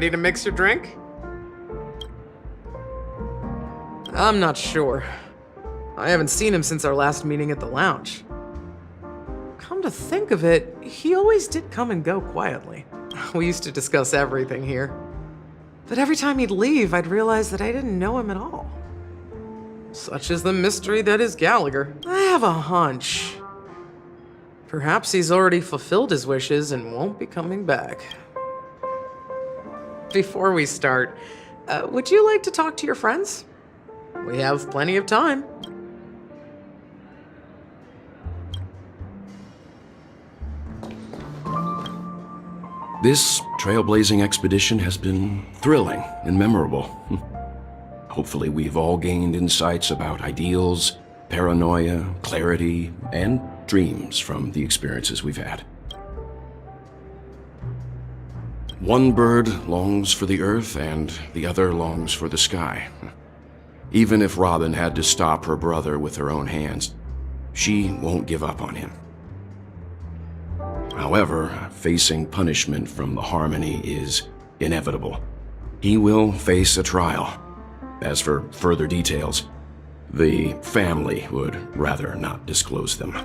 ready to mix your drink? I'm not sure. I haven't seen him since our last meeting at the lounge. Come to think of it, he always did come and go quietly. We used to discuss everything here. But every time he'd leave, I'd realize that I didn't know him at all. Such is the mystery that is Gallagher. I have a hunch. Perhaps he's already fulfilled his wishes and won't be coming back. Before we start, would you like to talk to your friends? We have plenty of time. This trailblazing expedition has been thrilling and memorable. Hopefully we've all gained insights about ideals, paranoia, clarity, and dreams from the experiences we've had. One bird longs for the earth and the other longs for the sky. Even if Robin had to stop her brother with her own hands, she won't give up on him. However, facing punishment from the Harmony is inevitable. He will face a trial. As for further details, the family would rather not disclose them.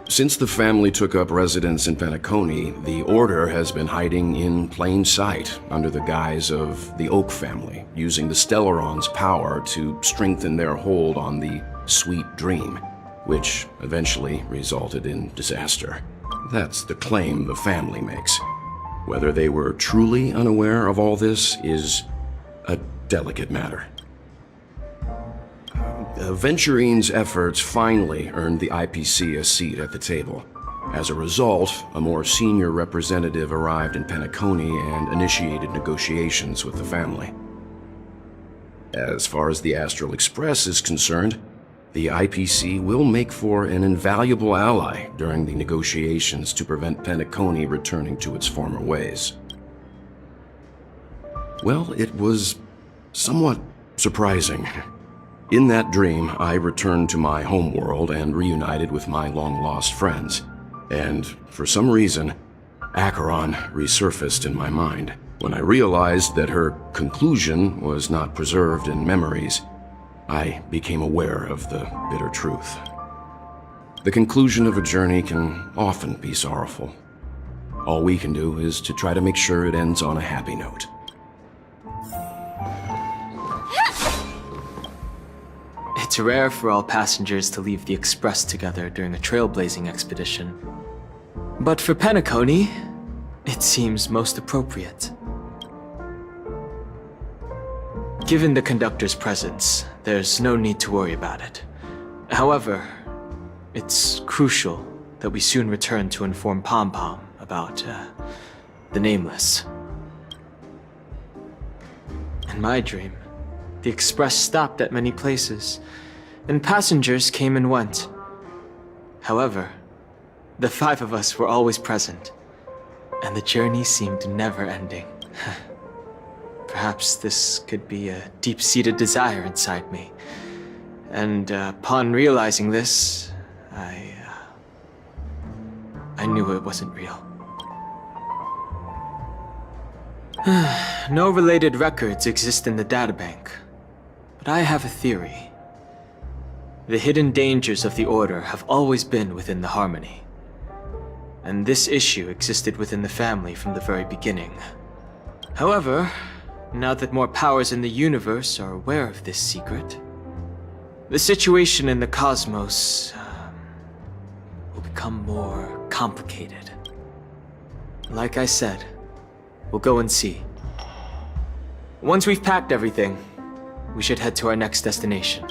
Since the family took up residence in Penacony, the Order has been hiding in plain sight under the guise of the Oak family, using the Stellaron's power to strengthen their hold on the Sweet Dream, which eventually resulted in disaster. That's the claim the family makes. Whether they were truly unaware of all this is a delicate matter. Venturine's efforts finally earned the IPC a seat at the table. As a result, a more senior representative arrived in Penacony and initiated negotiations with the family. As far as the Astral Express is concerned, the IPC will make for an invaluable ally during the negotiations to prevent Penacony returning to its former ways. Well, it was somewhat surprising. In that dream, I returned to my homeworld and reunited with my long-lost friends. And for some reason, Acheron resurfaced in my mind. When I realized that her conclusion was not preserved in memories, I became aware of the bitter truth. The conclusion of a journey can often be sorrowful. All we can do is to try to make sure it ends on a happy note. It's rare for all passengers to leave the Express together during a trailblazing expedition. But for Penacony, it seems most appropriate. Given the conductor's presence, there's no need to worry about it. However, it's crucial that we soon return to inform Pom Pom about, the Nameless. In my dream, the Express stopped at many places, and passengers came and went. However, the five of us were always present, and the journey seemed never ending. Perhaps this could be a deep-seated desire inside me, and upon realizing this, I knew it wasn't real. No related records exist in the databank, but I have a theory. The hidden dangers of the Order have always been within the Harmony, and this issue existed within the family from the very beginning. However, now that more powers in the universe are aware of this secret, the situation in the cosmos will become more complicated. Like I said, we'll go and see. Once we've packed everything, we should head to our next destination.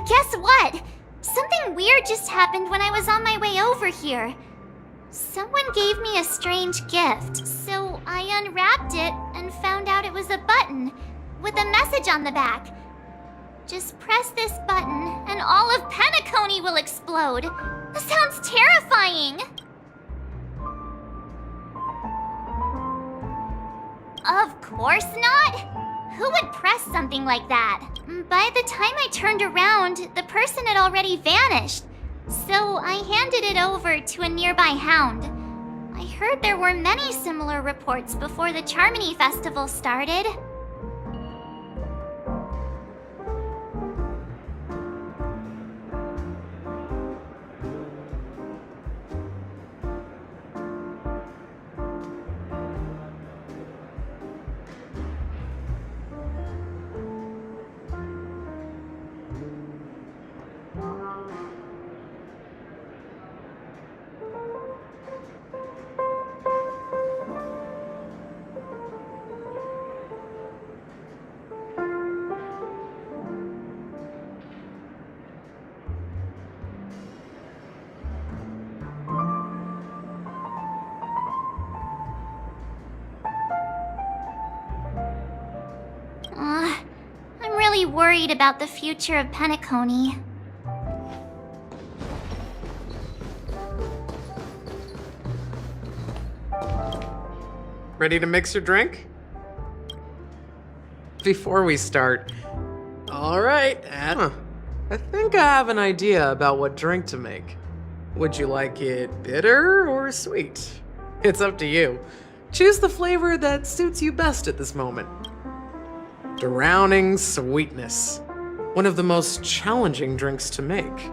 guess what? Something weird just happened when I was on my way over here. Someone gave me a strange gift, so I unwrapped it and found out it was a button with a message on the back. Just press this button and all of Penacony will explode. That sounds terrifying. Of course not. Who would press something like that? By the time I turned around, the person had already vanished. So I handed it over to a nearby hound. I heard there were many similar reports before the Charmony Festival started. I'm really worried about the future of Penacony. Ready to mix your drink? Before we start, all right, I think I have an idea about what drink to make. Would you like it bitter or sweet? It's up to you. Choose the flavor that suits you best at this moment. Drowning sweetness. One of the most challenging drinks to make.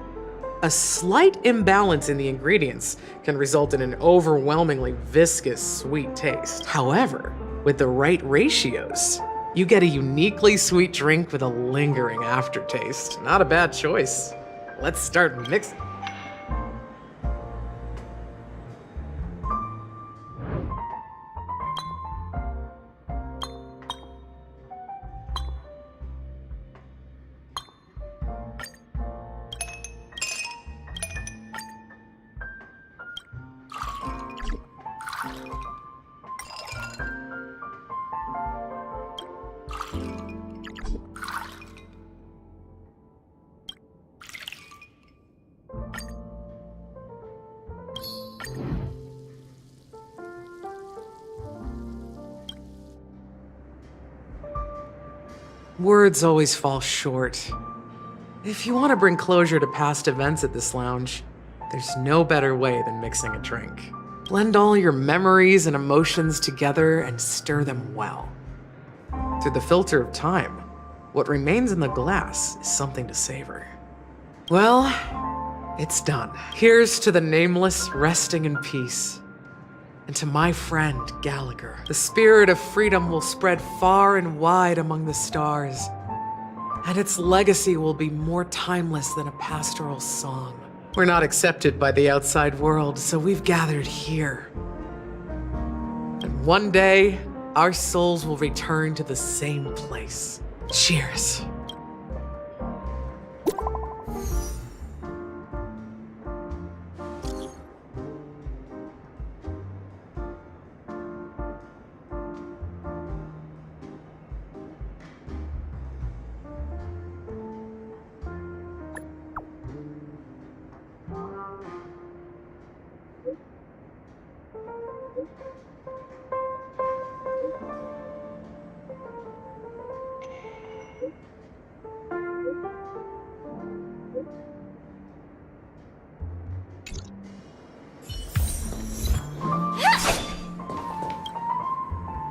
A slight imbalance in the ingredients can result in an overwhelmingly viscous sweet taste. However, with the right ratios, you get a uniquely sweet drink with a lingering aftertaste. Not a bad choice. Let's start mixing. Words always fall short. If you want to bring closure to past events at this lounge, there's no better way than mixing a drink. Blend all your memories and emotions together and stir them well. Through the filter of time, what remains in the glass is something to savor. Well, it's done. Here's to the nameless resting in peace. And to my friend, Gallagher. The spirit of freedom will spread far and wide among the stars, and its legacy will be more timeless than a pastoral song. We're not accepted by the outside world, so we've gathered here. And one day, our souls will return to the same place. Cheers.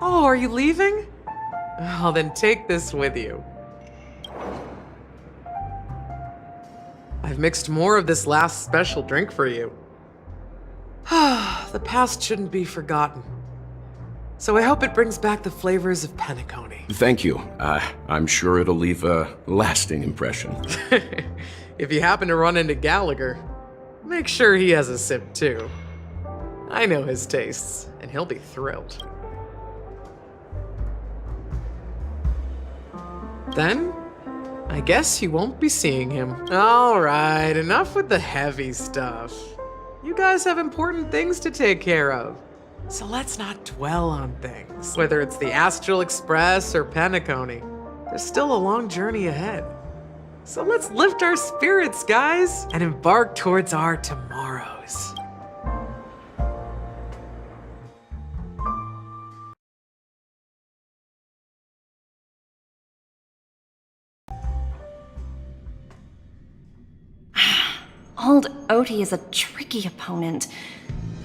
Oh, are you leaving? Oh, then take this with you. I've mixed more of this last special drink for you. The past shouldn't be forgotten. So I hope it brings back the flavors of Penacony. Thank you. I'm sure it'll leave a lasting impression. If you happen to run into Gallagher, make sure he has a sip too. I know his tastes, and he'll be thrilled. Then, I guess you won't be seeing him. Alright, enough with the heavy stuff. You guys have important things to take care of. So let's not dwell on things. Whether it's the Astral Express or Penacony, there's still a long journey ahead. So let's lift our spirits, guys, and embark towards our tomorrows. Old Odie is a tricky opponent.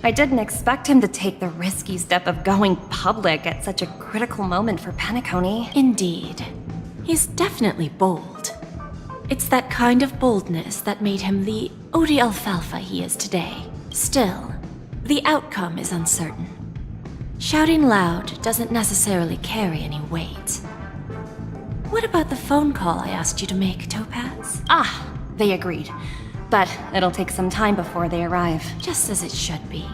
I didn't expect him to take the risky step of going public at such a critical moment for Penacony. Indeed. He's definitely bold. It's that kind of boldness that made him the Odie Alfalfa he is today. Still, the outcome is uncertain. Shouting loud doesn't necessarily carry any weight. What about the phone call I asked you to make, Topaz? Ah, they agreed. But it'll take some time before they arrive. Just as it should be.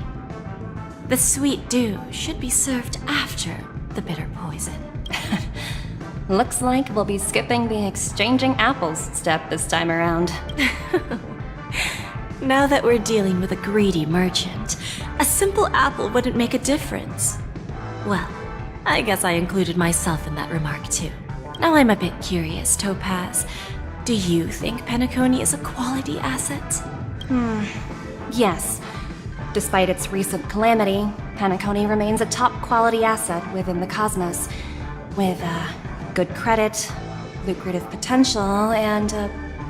The sweet dew should be served after the bitter poison. Looks like we'll be skipping the exchanging apples step this time around. Now that we're dealing with a greedy merchant, a simple apple wouldn't make a difference. Well, I guess I included myself in that remark too. Now I'm a bit curious, Topaz. Do you think Penacony is a quality asset? Yes. Despite its recent calamity, Penacony remains a top quality asset within the cosmos. With good credit, lucrative potential, and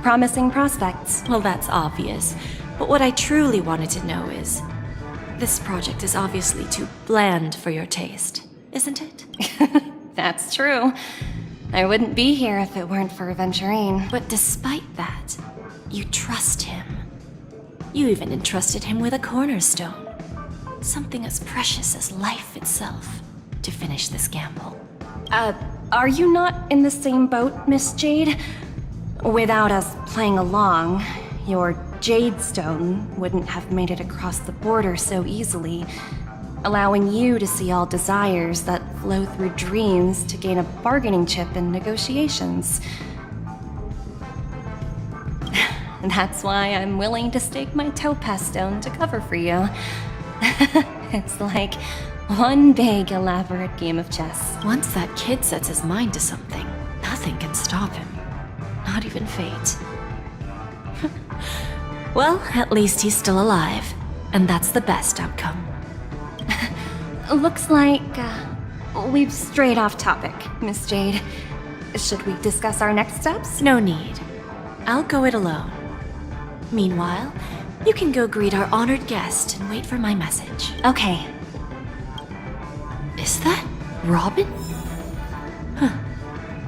promising prospects. Well, that's obvious. But what I truly wanted to know is, this project is obviously too bland for your taste, isn't it? That's true. I wouldn't be here if it weren't for Venturine. But despite that, you trust him. You even entrusted him with a cornerstone. Something as precious as life itself, to finish this gamble. Are you not in the same boat, Miss Jade? Without us playing along, your Jade Stone wouldn't have made it across the border so easily, allowing you to see all desires that flow through dreams to gain a bargaining chip in negotiations. That's why I'm willing to stake my Topaz Stone to cover for you. It's like one big, elaborate game of chess. Once that kid sets his mind to something, nothing can stop him. Not even fate. Well, at least he's still alive, and that's the best outcome. Looks like we've strayed off topic, Miss Jade. Should we discuss our next steps? No need. I'll go it alone. Meanwhile, you can go greet our honored guest and wait for my message. Okay. Is that Robin? Huh.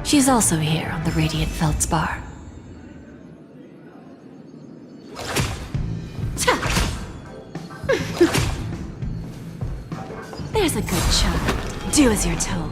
She's also here on the Radiant Feldspar. There's a good child. Do as you're told.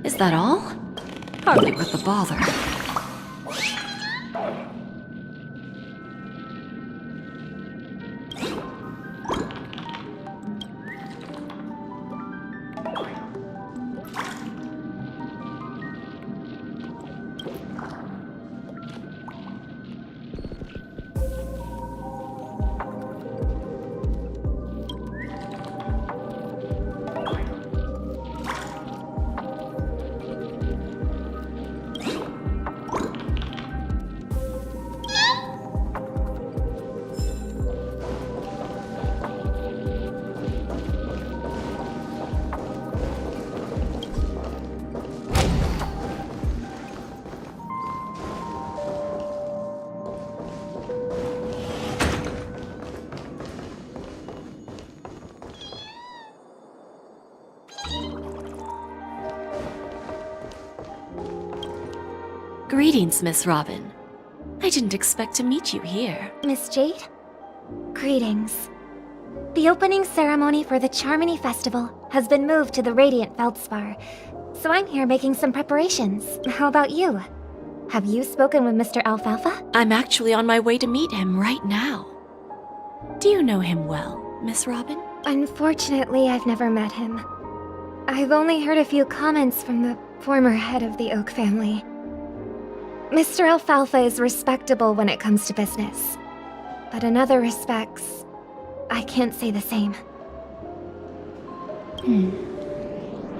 Is that all? Hardly worth the bother. Greetings, Miss Robin. I didn't expect to meet you here. Miss Jade? Greetings. The opening ceremony for the Charmony Festival has been moved to the Radiant Feldspar, so I'm here making some preparations. How about you? Have you spoken with Mr. Alfalfa? I'm actually on my way to meet him right now. Do you know him well, Miss Robin? Unfortunately, I've never met him. I've only heard a few comments from the former head of the Oak family. Mr. Alfalfa is respectable when it comes to business, but in other respects, I can't say the same.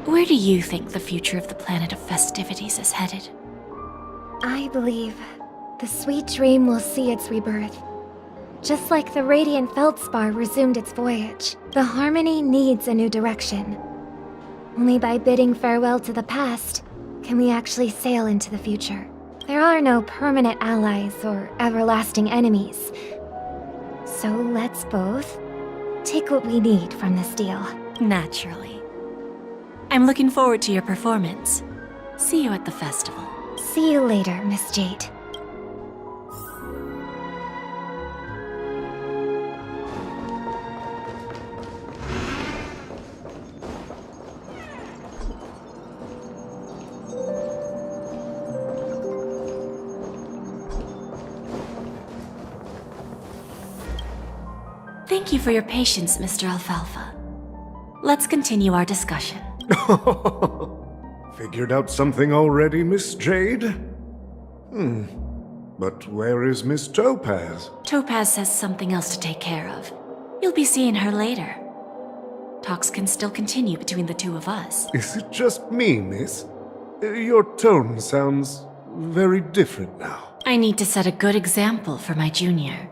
Where do you think the future of the planet of festivities is headed? I believe the sweet dream will see its rebirth. Just like the Radiant Feldspar resumed its voyage, the Harmony needs a new direction. Only by bidding farewell to the past can we actually sail into the future. There are no permanent allies or everlasting enemies. So let's both take what we need from this deal. Naturally. I'm looking forward to your performance. See you at the festival. See you later, Miss Jade. Thank you for your patience, Mr. Alfalfa. Let's continue our discussion. Figured out something already, Miss Jade? But where is Miss Topaz? Topaz has something else to take care of. You'll be seeing her later. Talks can still continue between the two of us. Is it just me, miss? Your tone sounds very different now. I need to set a good example for my junior.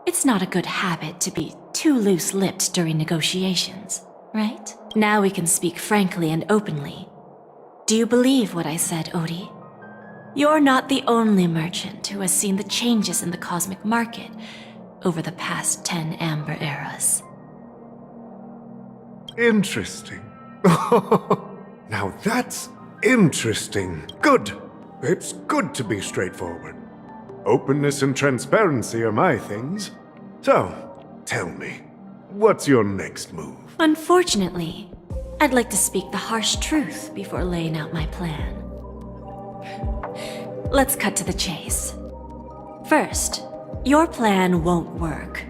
It's not a good habit to be too loose-lipped during negotiations, right? Now we can speak frankly and openly. Do you believe what I said, Odie? You're not the only merchant who has seen the changes in the cosmic market over the past 10 Amber Eras. Interesting. Now that's interesting. Good. It's good to be straightforward. Openness and transparency are my things. So, tell me, what's your next move? Unfortunately, I'd like to speak the harsh truth before laying out my plan. Let's cut to the chase. First, your plan won't work.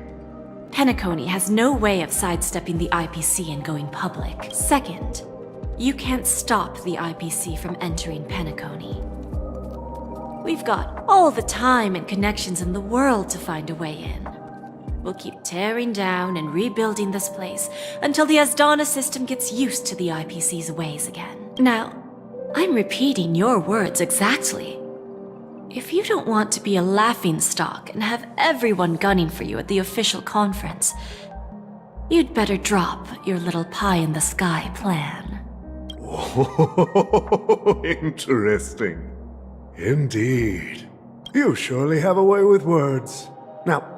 Penacony has no way of sidestepping the IPC and going public. Second, you can't stop the IPC from entering Penacony. We've got all the time and connections in the world to find a way in. We'll keep tearing down and rebuilding this place until the Asdana system gets used to the IPC's ways again. Now, I'm repeating your words exactly. If you don't want to be a laughingstock and have everyone gunning for you at the official conference, you'd better drop your little pie-in-the-sky plan. Oh, interesting. Indeed. You surely have a way with words. Now,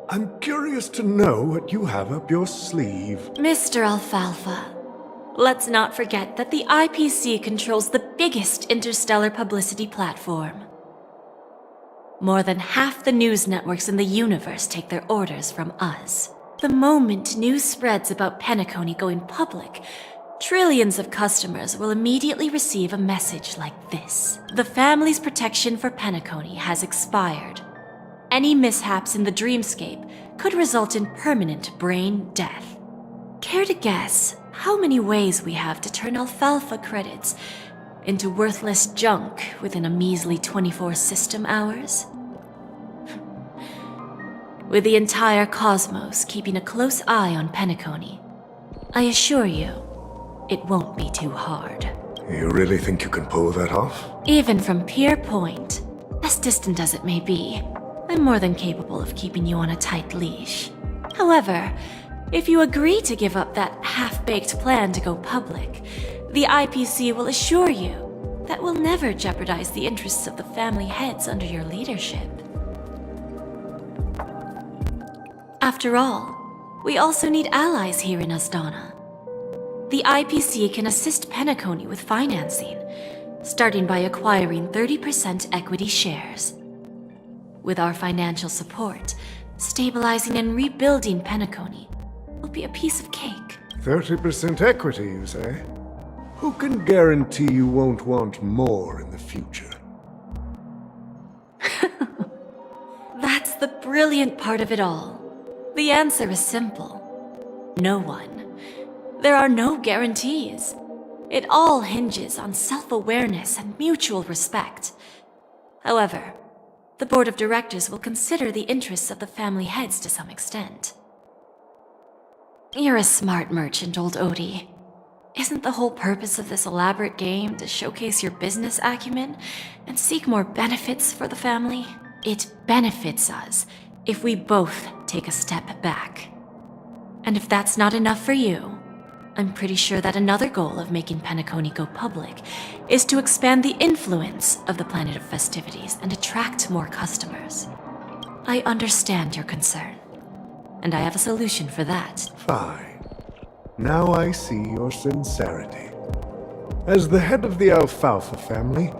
I'm curious to know what you have up your sleeve. Mr. Alfalfa, let's not forget that the IPC controls the biggest interstellar publicity platform. More than half the news networks in the universe take their orders from us. The moment news spreads about Penacony going public, trillions of customers will immediately receive a message like this. The family's protection for Penacony has expired. Any mishaps in the dreamscape could result in permanent brain death. Care to guess how many ways we have to turn Alfalfa credits into worthless junk within a measly 24 system hours? With the entire cosmos keeping a close eye on Penacony, I assure you, it won't be too hard. You really think you can pull that off? Even from Pier Point, as distant as it may be, I'm more than capable of keeping you on a tight leash. However, if you agree to give up that half-baked plan to go public, the IPC will assure you that we'll never jeopardize the interests of the family heads under your leadership. After all, we also need allies here in Asdana. The IPC can assist Penacony with financing, starting by acquiring 30% equity shares. With our financial support, stabilizing and rebuilding Penacony will be a piece of cake. 30% equity, you say? Who can guarantee you won't want more in the future? That's the brilliant part of it all. The answer is simple. No one. There are no guarantees. It all hinges on self-awareness and mutual respect. However, the board of directors will consider the interests of the family heads to some extent. You're a smart merchant, old Odie. Isn't the whole purpose of this elaborate game to showcase your business acumen and seek more benefits for the family? It benefits us if we both take a step back. And if that's not enough for you, I'm pretty sure that another goal of making Penacony go public is to expand the influence of the Planet of Festivities and attract more customers. I understand your concern, and I have a solution for that. Fine. Now I see your sincerity. As the head of the Alfalfa family,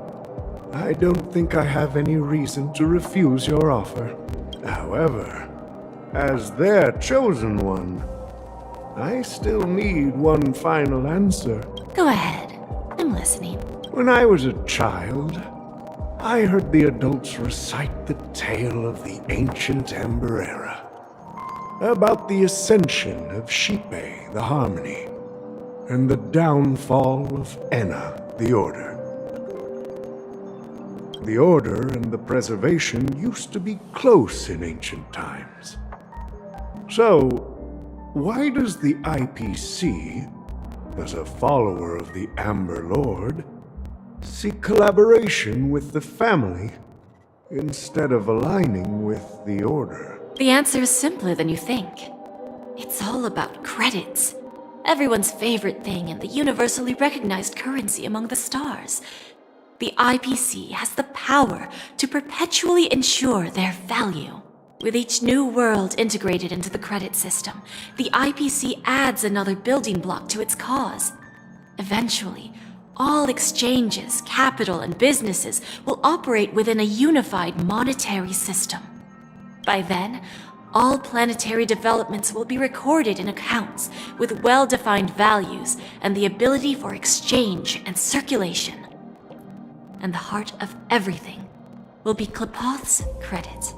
I don't think I have any reason to refuse your offer. However, as their chosen one, I still need one final answer. Go ahead. I'm listening. When I was a child, I heard the adults recite the tale of the ancient Ember Era, about the ascension of Shipe, the Harmony, and the downfall of Enna, the Order. The Order and the Preservation used to be close in ancient times. So, why does the IPC, as a follower of the Amber Lord, seek collaboration with the family instead of aligning with the Order? The answer is simpler than you think. It's all about credits. Everyone's favorite thing and the universally recognized currency among the stars. The IPC has the power to perpetually ensure their value. With each new world integrated into the credit system, the IPC adds another building block to its cause. Eventually, all exchanges, capital, and businesses will operate within a unified monetary system. By then, all planetary developments will be recorded in accounts with well-defined values and the ability for exchange and circulation. And the heart of everything will be Klepoth's credit.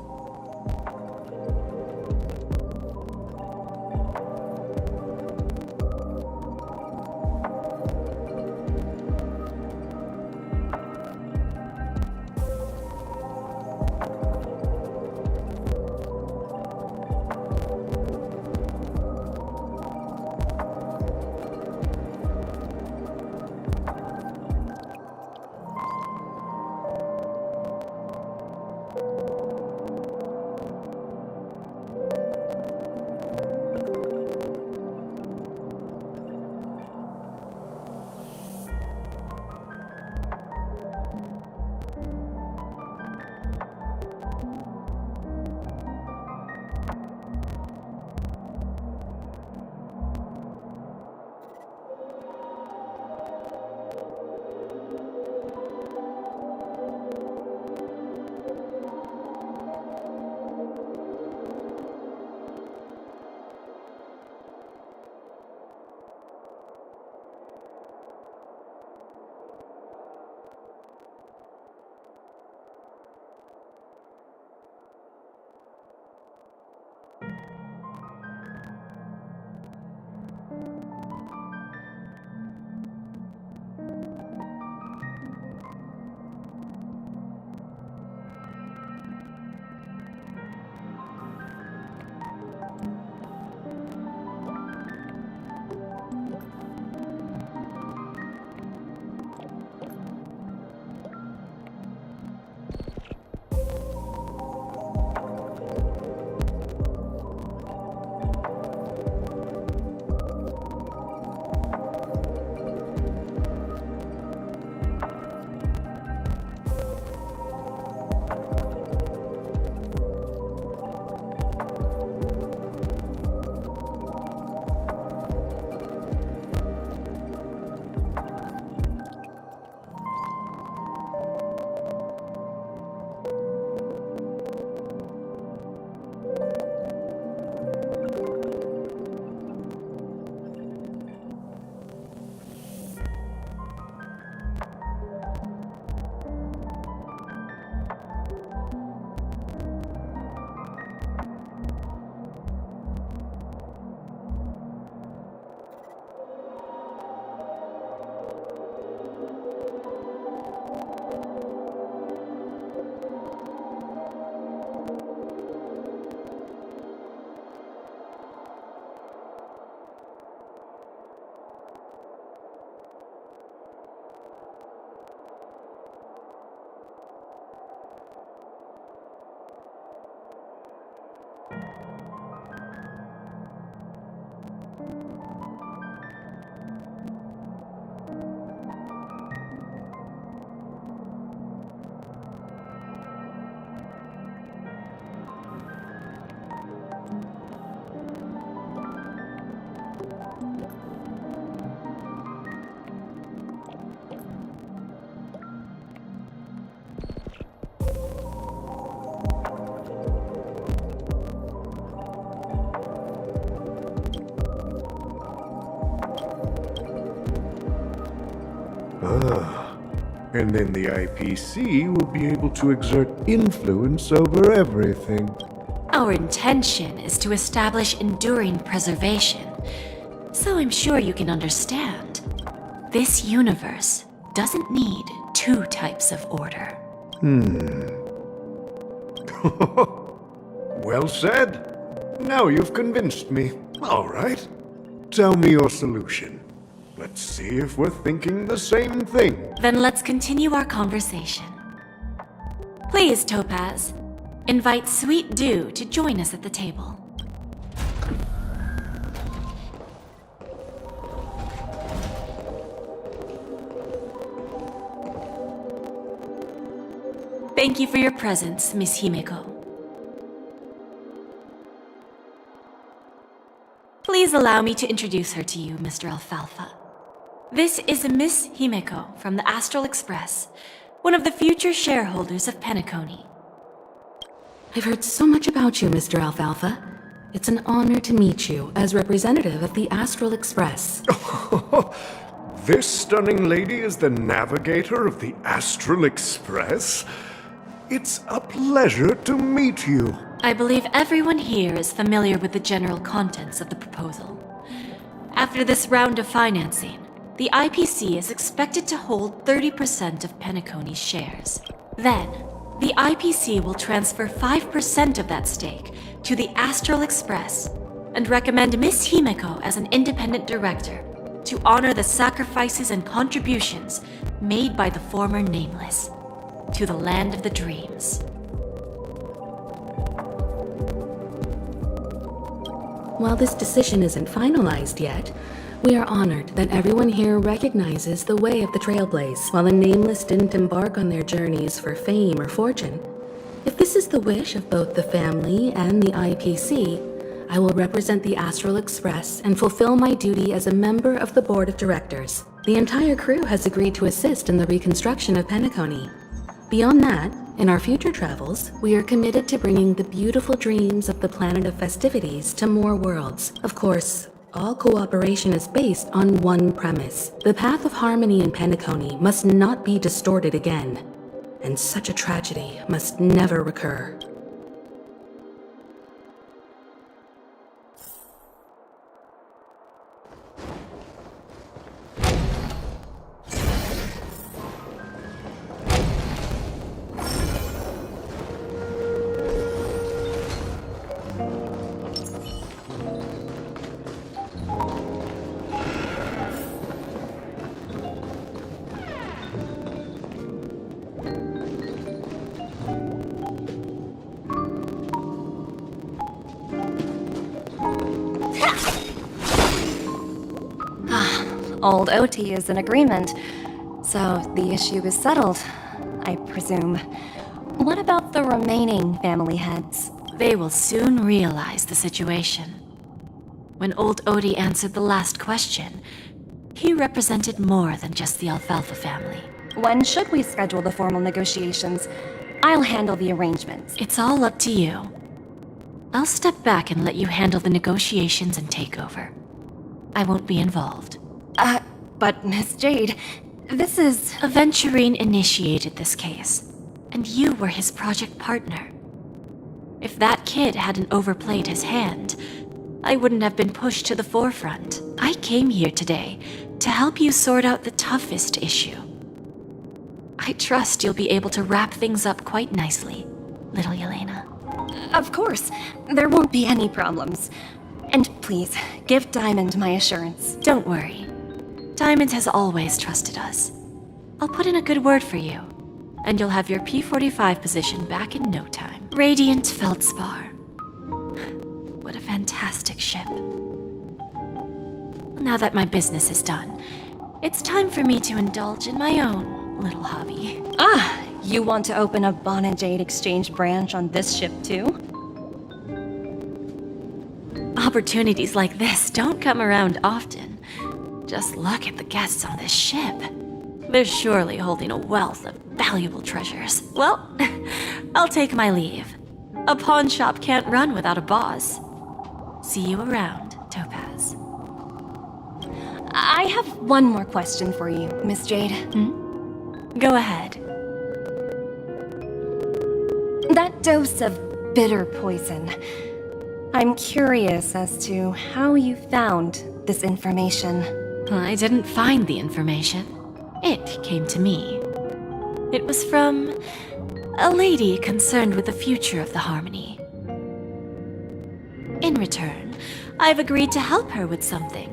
And then the IPC will be able to exert influence over everything. Our intention is to establish enduring preservation, so I'm sure you can understand. This universe doesn't need two types of order. Well said. Now you've convinced me. All right. Tell me your solution. Let's see if we're thinking the same thing. Then let's continue our conversation. Please, Topaz, invite Sweet Dew to join us at the table. Thank you for your presence, Miss Himeko. Please allow me to introduce her to you, Mr. Alfalfa. This is Miss Himeko from the Astral Express, one of the future shareholders of Penacony. I've heard so much about you, Mr. Alfalfa. It's an honor to meet you as representative of the Astral Express. This stunning lady is the navigator of the Astral Express? It's a pleasure to meet you. I believe everyone here is familiar with the general contents of the proposal. After this round of financing, the IPC is expected to hold 30% of Penacony's shares. Then, the IPC will transfer 5% of that stake to the Astral Express and recommend Miss Himeko as an independent director to honor the sacrifices and contributions made by the former Nameless to the land of the dreams. While this decision isn't finalized yet, we are honored that everyone here recognizes the way of the Trailblaze. While the Nameless didn't embark on their journeys for fame or fortune, if this is the wish of both the family and the IPC, I will represent the Astral Express and fulfill my duty as a member of the board of directors. The entire crew has agreed to assist in the reconstruction of Penacony. Beyond that, in our future travels, we are committed to bringing the beautiful dreams of the planet of festivities to more worlds. Of course, all cooperation is based on one premise. The path of harmony in Penacony must not be distorted again, and such a tragedy must never recur. Old OT is in agreement, so the issue is settled, I presume. What about the remaining family heads? They will soon realize the situation. When old Odie answered the last question, he represented more than just the Alfalfa family. When should we schedule the formal negotiations? I'll handle the arrangements. It's all up to you. I'll step back and let you handle the negotiations and takeover. I won't be involved. But Miss Jade, this is... Aventurine initiated this case, and you were his project partner. If that kid hadn't overplayed his hand, I wouldn't have been pushed to the forefront. I came here today to help you sort out the toughest issue. I trust you'll be able to wrap things up quite nicely, little Yelena. Of course, there won't be any problems. And please, give Diamond my assurance. Don't worry. Diamond has always trusted us. I'll put in a good word for you, and you'll have your P-45 position back in no time. Radiant Feldspar. what a fantastic ship. Now that my business is done, it's time for me to indulge in my own little hobby. Ah, you want to open a Bon and Jade exchange branch on this ship too? Opportunities like this don't come around often. Just look at the guests on this ship. They're surely holding a wealth of valuable treasures. Well, I'll take my leave. A pawn shop can't run without a boss. See you around, Topaz. I have one more question for you, Miss Jade. Go ahead. That dose of bitter poison. I'm curious as to how you found this information. I didn't find the information. It came to me. It was from a lady concerned with the future of the Harmony. In return, I've agreed to help her with something.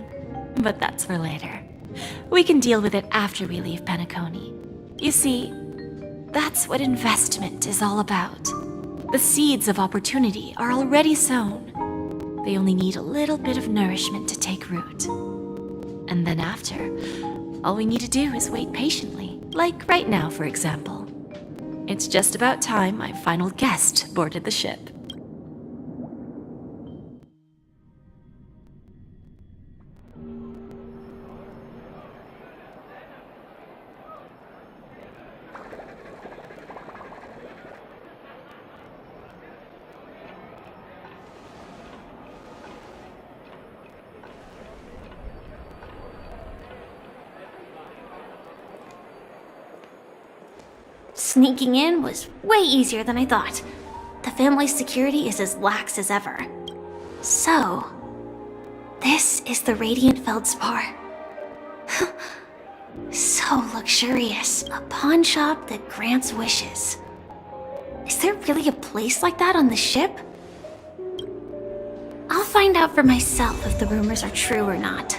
But that's for later. We can deal with it after we leave Penacony. You see, that's what investment is all about. The seeds of opportunity are already sown. They only need a little bit of nourishment to take root. And then after, all we need to do is wait patiently. Like right now, for example. It's just about time my final guest boarded the ship. Sneaking in was way easier than I thought. The family's security is as lax as ever. So, this is the Radiant Feldspar. So luxurious, a pawn shop that grants wishes. Is there really a place like that on the ship? I'll find out for myself if the rumors are true or not.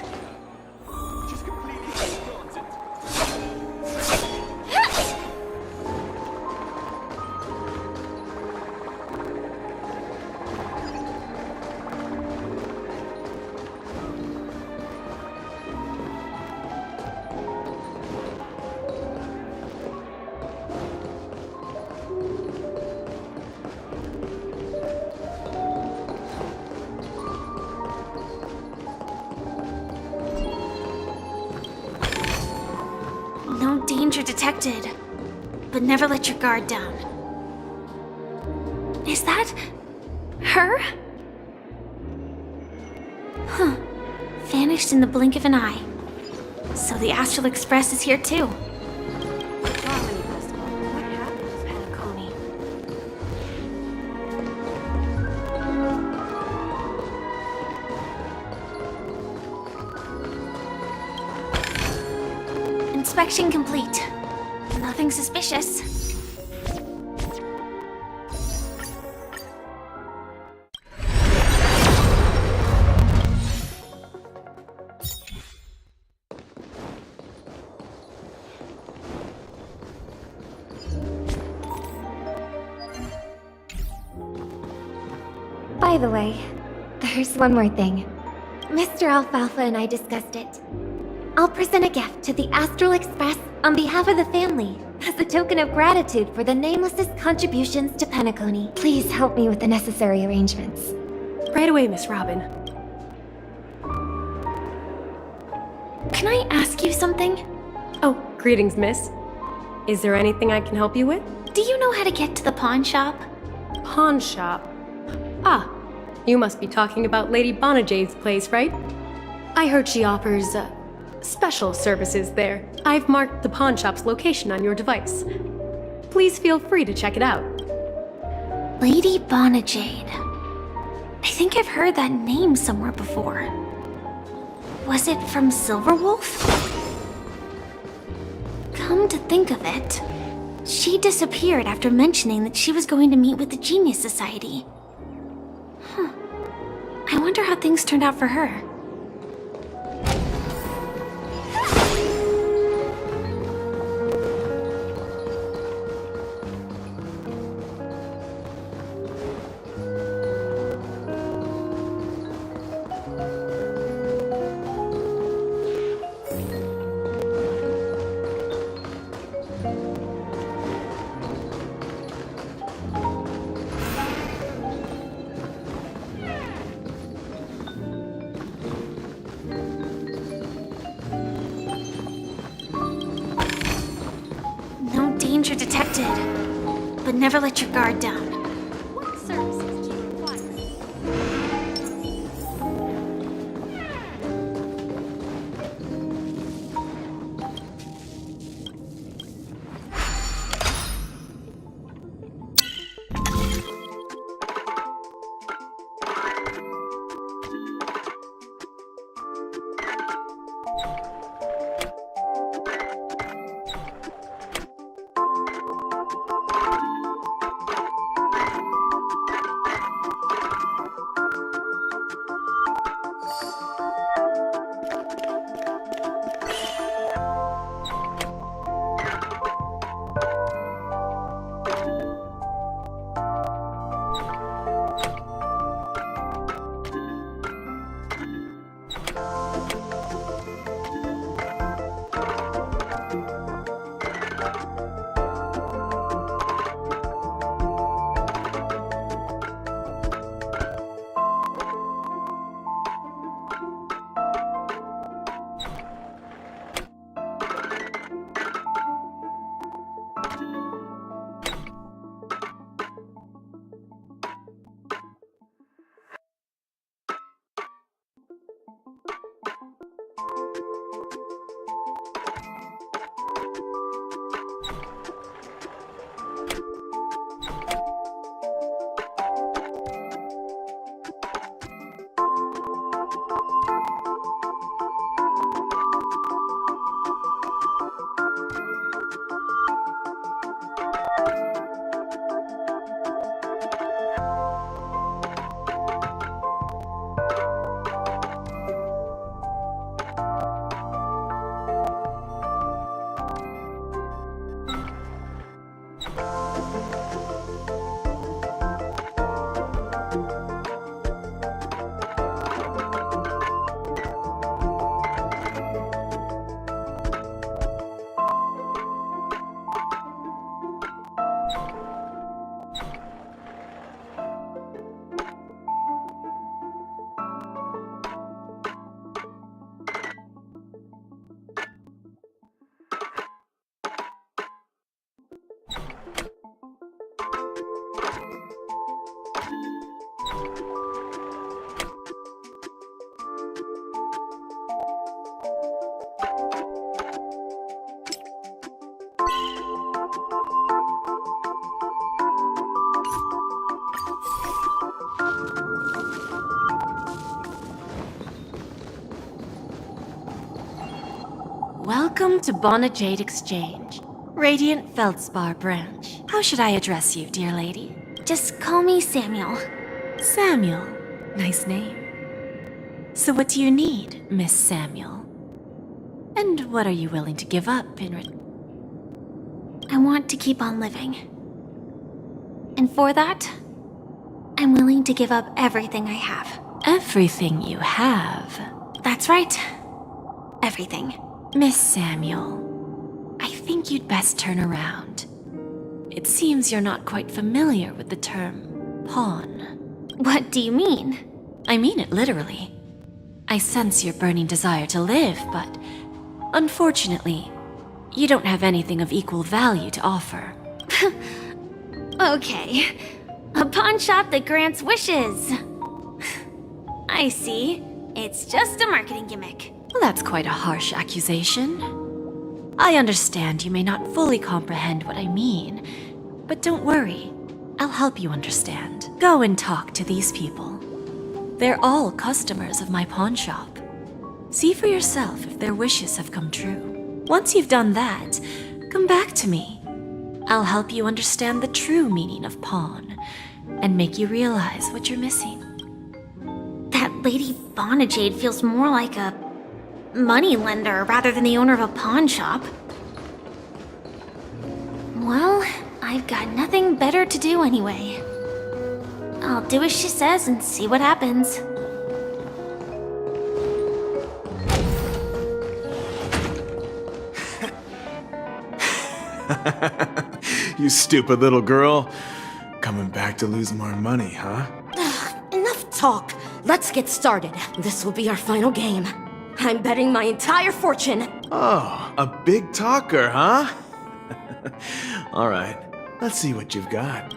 No danger detected, but never let your guard down. Is that her? Huh. Vanished in the blink of an eye. So the Astral Express is here too. Harmony Festival. What happened to Penacony? Inspection complete. Nothing suspicious. By the way, there's one more thing. Mr. Alfalfa and I discussed it. I'll present a gift to the Astral Express on behalf of the family as a token of gratitude for the Nameless's contributions to Penacony. Please help me with the necessary arrangements. Right away, Miss Robin. Can I ask you something? Oh, greetings, miss. Is there anything I can help you with? Do you know how to get to the pawn shop? Pawn shop. Ah, you must be talking about Lady Bonajade's place, right? I heard she offers, special services there. I've marked the pawn shop's location on your device. Please feel free to check it out. Lady Bonajade. I think I've heard that name somewhere before. Was it from Silverwolf? Come to think of it, she disappeared after mentioning that she was going to meet with the Genius Society. I wonder how things turned out for her. danger detected. But never let your guard down. What services do you require? Welcome to Bonajade Exchange, Radiant Feldspar branch. How should I address you, dear lady? Just call me Samuel. Samuel. Nice name. So what do you need, Miss Samuel? And what are you willing to give up in I want to keep on living. And for that, I'm willing to give up everything I have. everything you have? That's right. Everything. Miss Samuel, I think you'd best turn around. It seems you're not quite familiar with the term pawn. What do you mean? I mean it literally. I sense your burning desire to live, but unfortunately, you don't have anything of equal value to offer. Okay. A pawn shop that grants wishes. I see. It's just a marketing gimmick. Well, that's quite a harsh accusation. I understand you may not fully comprehend what I mean, but don't worry. I'll help you understand. Go and talk to these people. They're all customers of my pawn shop. See for yourself if their wishes have come true. Once you've done that, come back to me. I'll help you understand the true meaning of pawn and make you realize what you're missing. That Lady Bonajade feels more like a money lender rather than the owner of a pawn shop. Well, I've got nothing better to do anyway. I'll do as she says and see what happens. You stupid little girl. Coming back to lose more money, huh? Enough talk. Let's get started. This will be our final game. I'm betting my entire fortune. Oh, a big talker, huh? All right, let's see what you've got.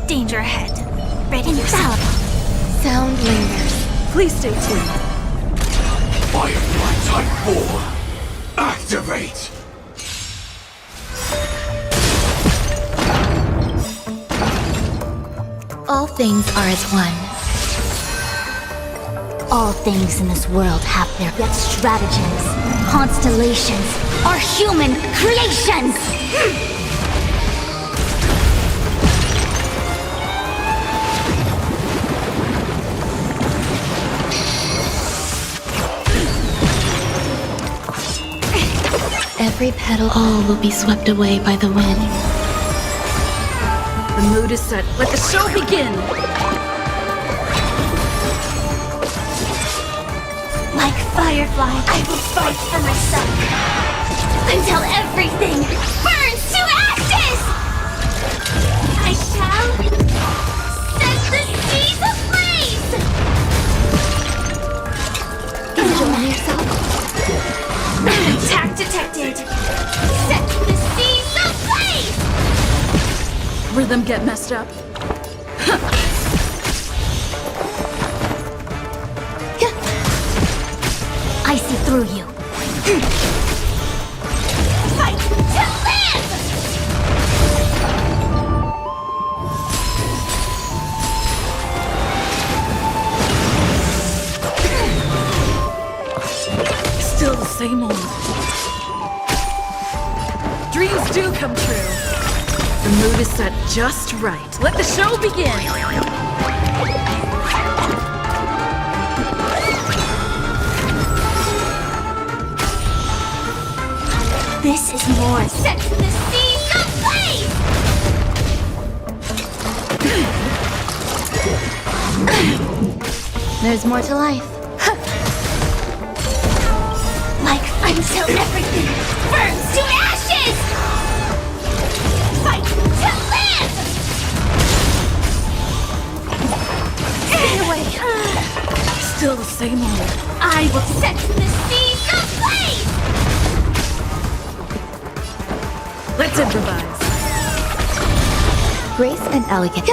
Danger ahead. Ready yourself. Sound lingers. Please stay tuned. Firefly Type 4, activate! All things are as one. All things in this world have their yet stratagems. Constellations are human creations! Every petal, all will be swept away by the wind. The mood is set. Let the show begin! Like Firefly, I will fight for myself until everything burns to ashes! I shall set the seas ablaze! Enjoy yourself. Attack detected! Set the seas ablaze! Rhythm get messed up. I see through you. Fight to live! Still the same old. Dreams do come true. The mood is set just right. Let the show begin! This is more. Set the seas ablaze! There's more to life. Like until everything burns to ashes! Fight to live! Stay away! Still the same old. I will set the seas ablaze! Let's improvise. Grace and elegance.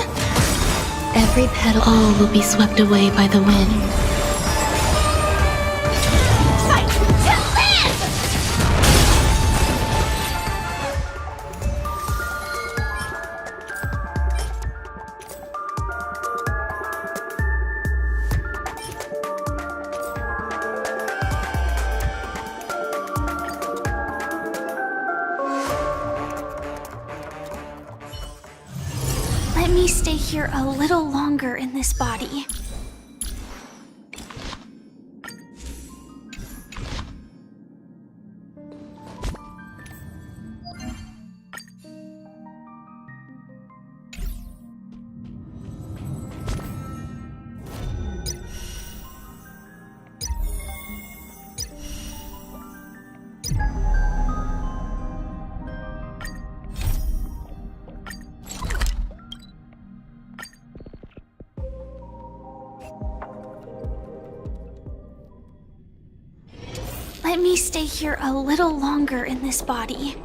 Every petal, all will be swept away by the wind. Fight to live! Let me stay here a little longer in this body. Let me stay here a little longer in this body.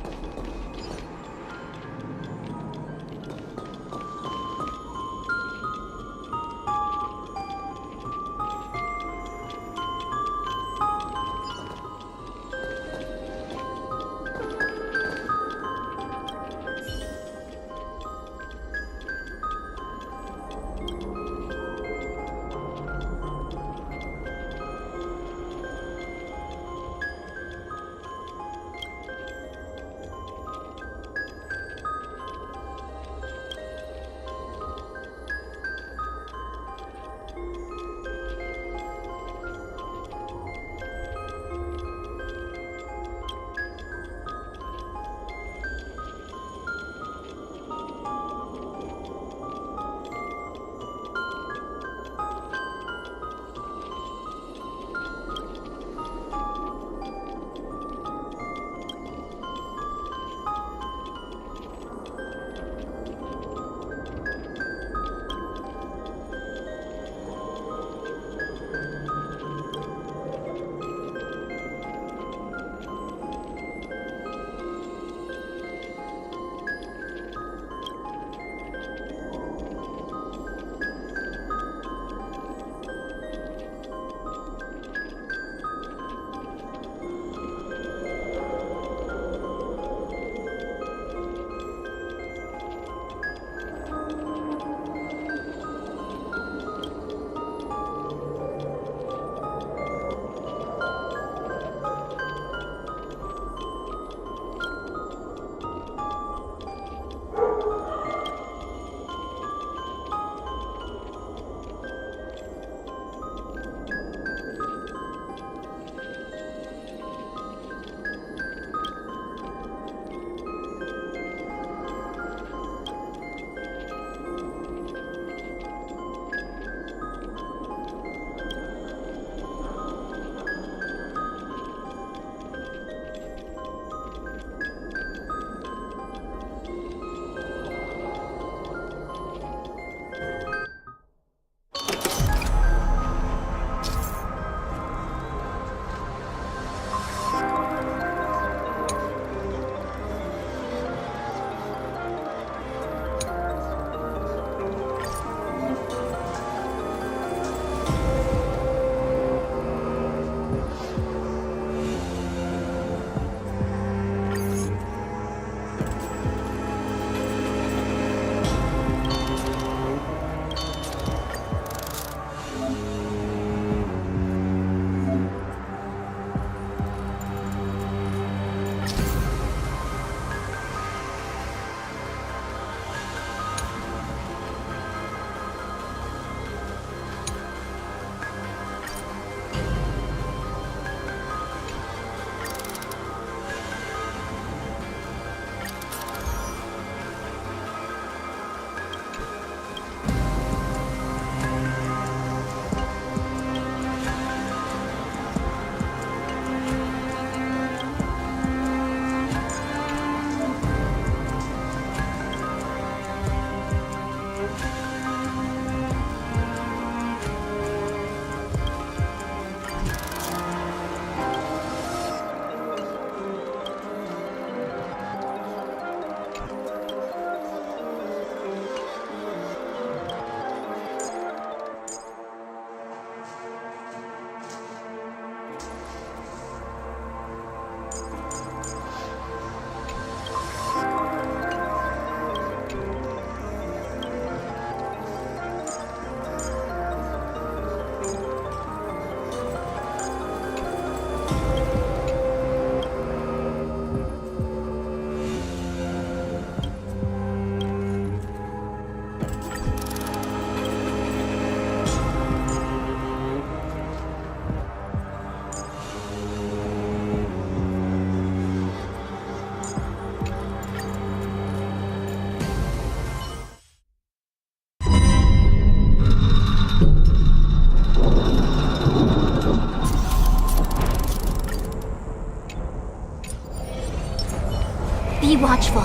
Be watchful,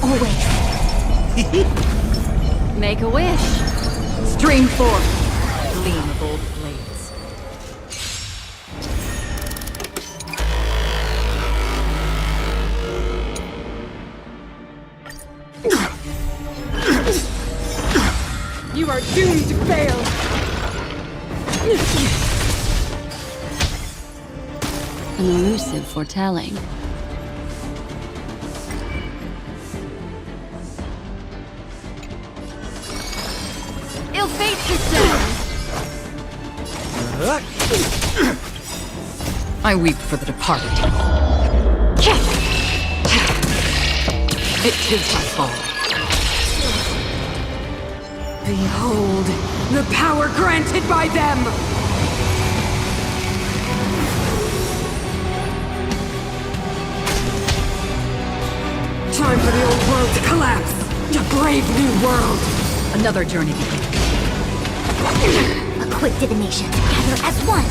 always. Make a wish. Stream forth. Gleam of old blades. You are doomed to fail. An elusive foretelling. Ill fate descends! I weep for the departed. It is my fall. Behold, the power granted by them! Time for the old world to collapse! A brave new world! Another journey begins. A quick divination, together as one.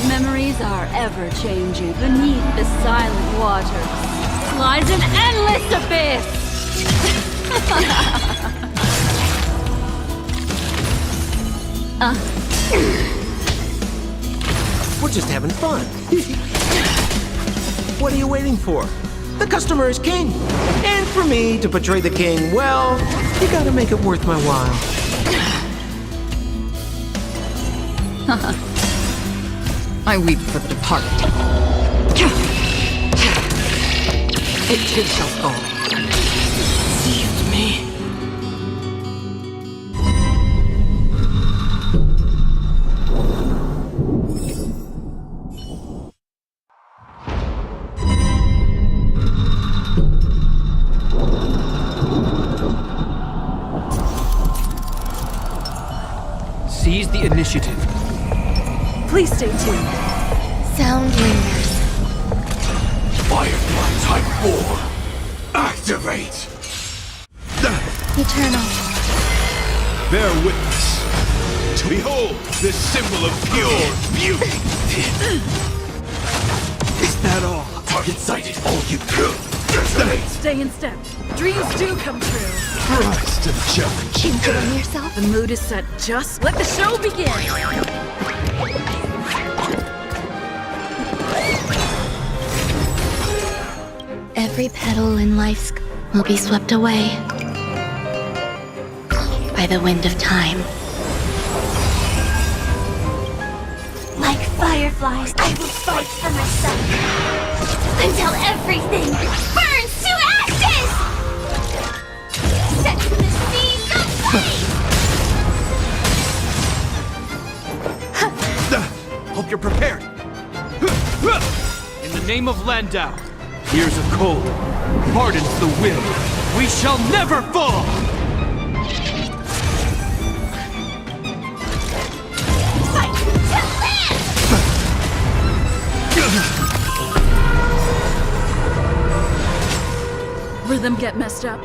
Memories are ever-changing. Beneath the silent waters lies an endless abyss! We're just having fun. What are you waiting for? The customer is king. And for me to portray the king, well, you gotta make it worth my while. I weep for the departed. It too shall fall. Seized me. Seize the initiative. Please stay tuned. Sound lingers. Firefly Type 4, activate! Eternal. Bear witness. Behold, this symbol of pure beauty. Is that all? Target sighted, all you do. Destinate! Stay in step. Dreams do come true. Rise to the challenge. You put on yourself? The mood is set. Just let the show begin. Every petal in life's will be swept away by the wind of time. Like fireflies, I will fight for myself until everything burns to ashes! Set in the seas of flame! Hope you're prepared. In the name of Landau, here's a code. Pardons the will. We shall never fall! Fight to live! Rhythm get messed up.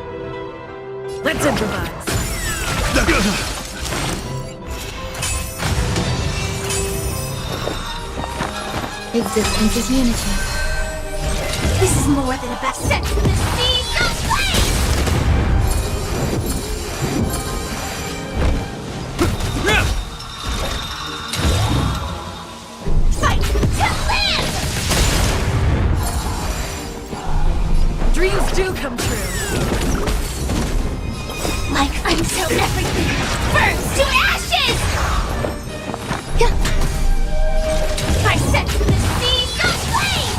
Let's improvise. Existence is unity. This is more than a best set to the sea. Go flame! Fight to live! Dreams do come true. Like until everything burns to ashes! I set to the sea. Go flame!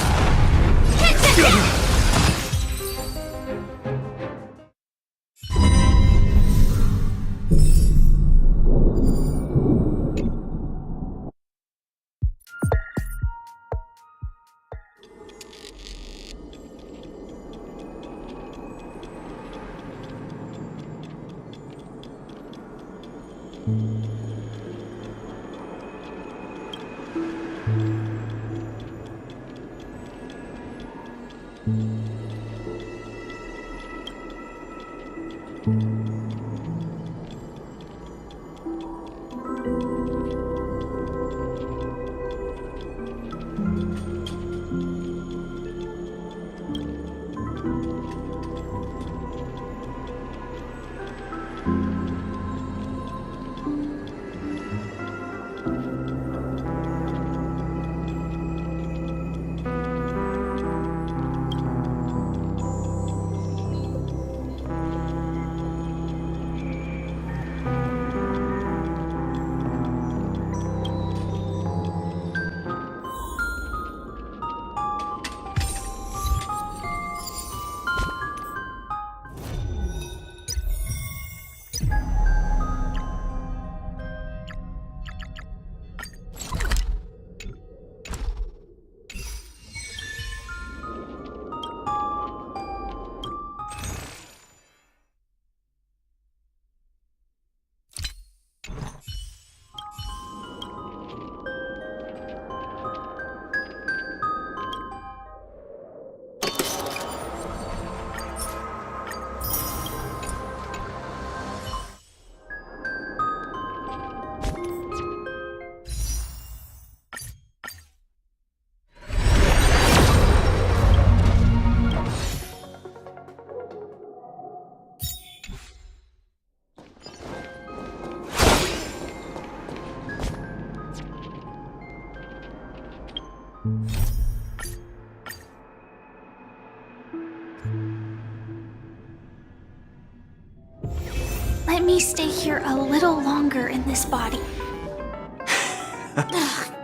Let me stay here a little longer in this body.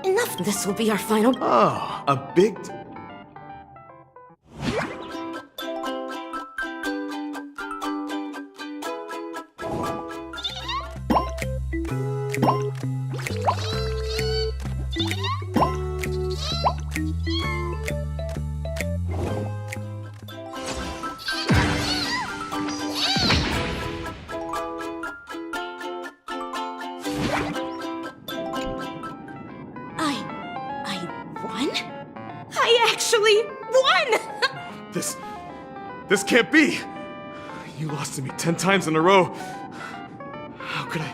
Enough. This will be our final. Oh, a big... I won? I actually won! This can't be! You lost to me 10 times in a row. How could I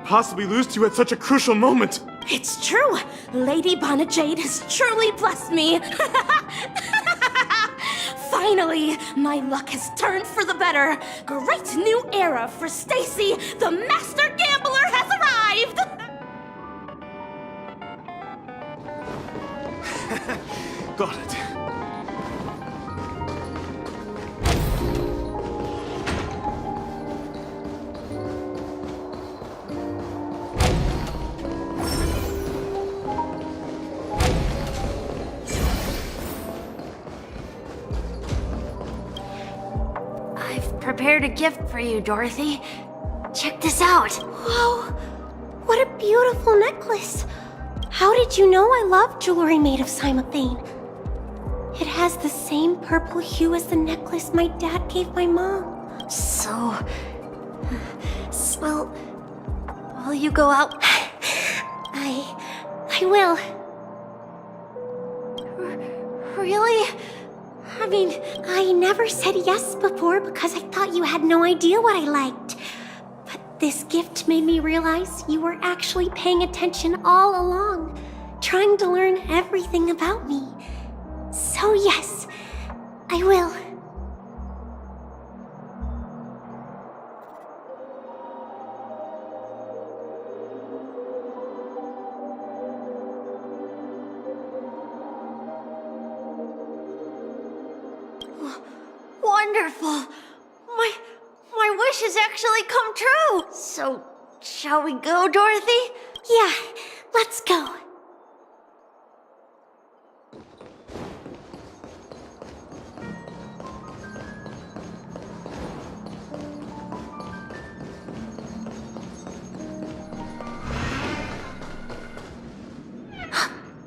possibly lose to you at such a crucial moment? It's true. Lady Bonajade has truly blessed me. Finally, my luck has turned for the better. Great new era for Stacy. The master gambler has arrived. Got it. I've prepared a gift for you, Dorothy. Check this out. Whoa, what a beautiful necklace. How did you know I love jewelry made of cymophane? It has the same purple hue as the necklace my dad gave my mom. So... Well... Will you go out? I will. Really? I mean, I never said yes before because I thought you had no idea what I liked. But this gift made me realize you were actually paying attention all along, trying to learn everything about me. So yes, I will. Wonderful! My wish has actually come true! So, shall we go, Dorothy? Yeah, let's go.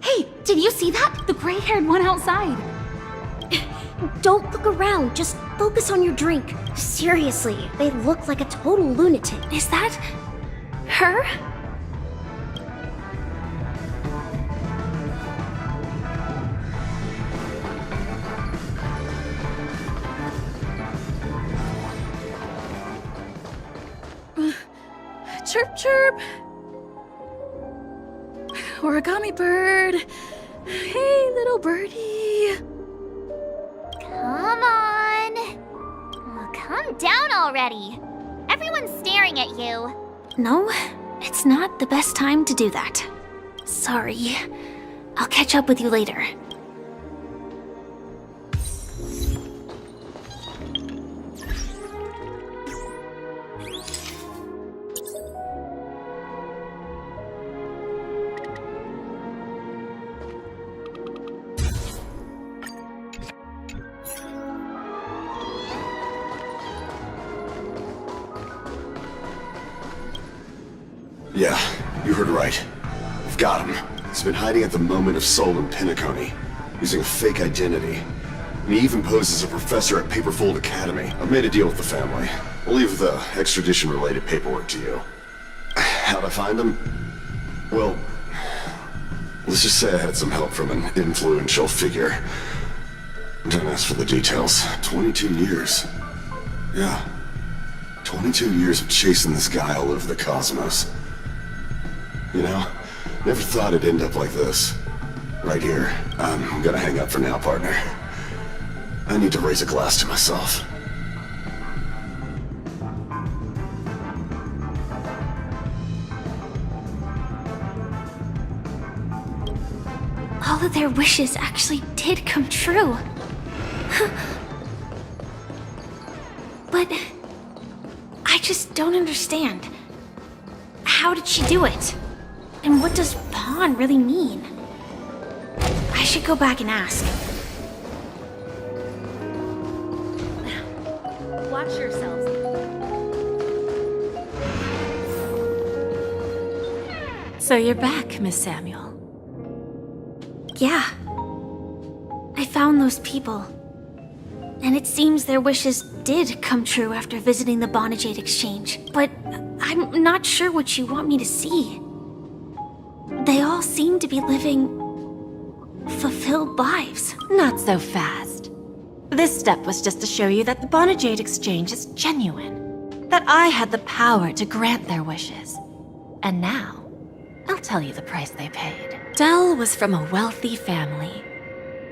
Hey, did you see that? The gray-haired one outside. Don't look around, just focus on your drink. Seriously, they look like a total lunatic. Is that... her? Chirp chirp. Origami bird. Hey, little birdie. Come on. Oh, calm down already. Everyone's staring at you. No, it's not the best time to do that. Sorry. I'll catch up with you later. Yeah, you heard right. We've got him. He's been hiding at the moment of Soul in Pinnaconny, using a fake identity. And he even posed as a professor at Paperfold Academy. I've made a deal with the family. We'll leave the extradition-related paperwork to you. How'd I find him? Well, let's just say I had some help from an influential figure. Don't ask for the details. 22 years. Yeah. 22 years of chasing this guy all over the cosmos. You know, never thought it'd end up like this. Right here. I'm gonna hang up for now, partner. I need to raise a glass to myself. All of their wishes actually did come true. But I just don't understand. How did she do it? And what does pawn really mean? I should go back and ask. Watch yourselves. So you're back, Miss Samuel. Yeah. I found those people. And it seems their wishes did come true after visiting the Bonajade Exchange. But I'm not sure what you want me to see. They all seem to be living fulfilled lives. Not so fast. This step was just to show you that the Bonajade Exchange is genuine. That I had the power to grant their wishes. And now, I'll tell you the price they paid. Dell was from a wealthy family.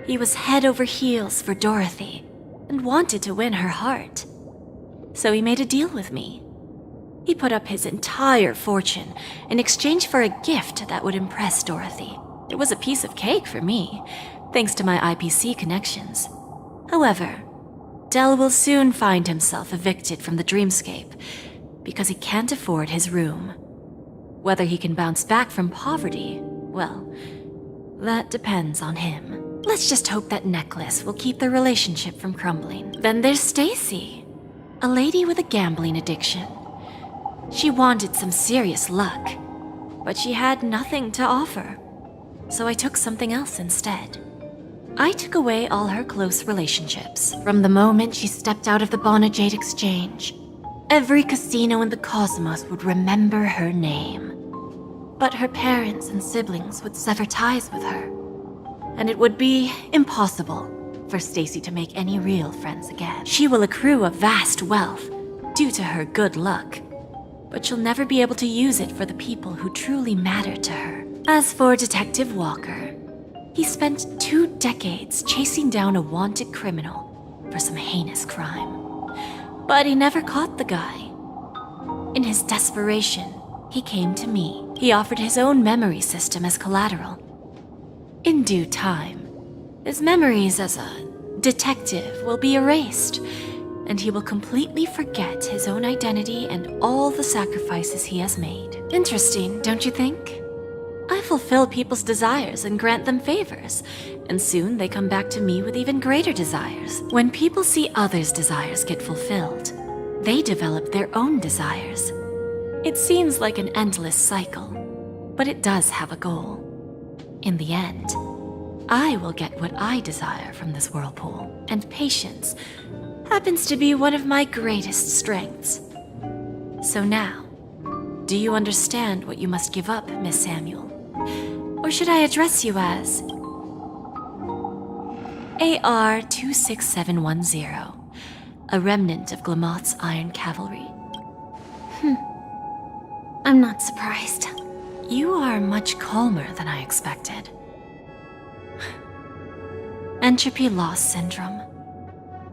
He was head over heels for Dorothy and wanted to win her heart. So he made a deal with me. He put up his entire fortune in exchange for a gift that would impress Dorothy. It was a piece of cake for me, thanks to my IPC connections. However, Dell will soon find himself evicted from the dreamscape because he can't afford his room. Whether he can bounce back from poverty, well, that depends on him. Let's just hope that necklace will keep their relationship from crumbling. Then there's Stacy, a lady with a gambling addiction. She wanted some serious luck, but she had nothing to offer. so I took something else instead. I took away all her close relationships from the moment she stepped out of the Bonajade Exchange. Every casino in the cosmos would remember her name. But her parents and siblings would sever ties with her, and it would be impossible for Stacy to make any real friends again. She will accrue a vast wealth due to her good luck, but she'll never be able to use it for the people who truly matter to her. As for Detective Walker, he spent 2 decades chasing down a wanted criminal for some heinous crime. But he never caught the guy. In his desperation, he came to me. He offered his own memory system as collateral. In due time, his memories as a detective will be erased, and he will completely forget his own identity and all the sacrifices he has made. Interesting, don't you think? I fulfill people's desires and grant them favors, and soon they come back to me with even greater desires. When people see others' desires get fulfilled, they develop their own desires. It seems like an endless cycle, but it does have a goal. In the end, I will get what I desire from this whirlpool, and patience happens to be one of my greatest strengths. So now, do you understand what you must give up, Miss Samuel? Or should I address you as AR-26710, a remnant of Glamoth's Iron Cavalry? I'm not surprised. You are much calmer than I expected. Entropy loss syndrome.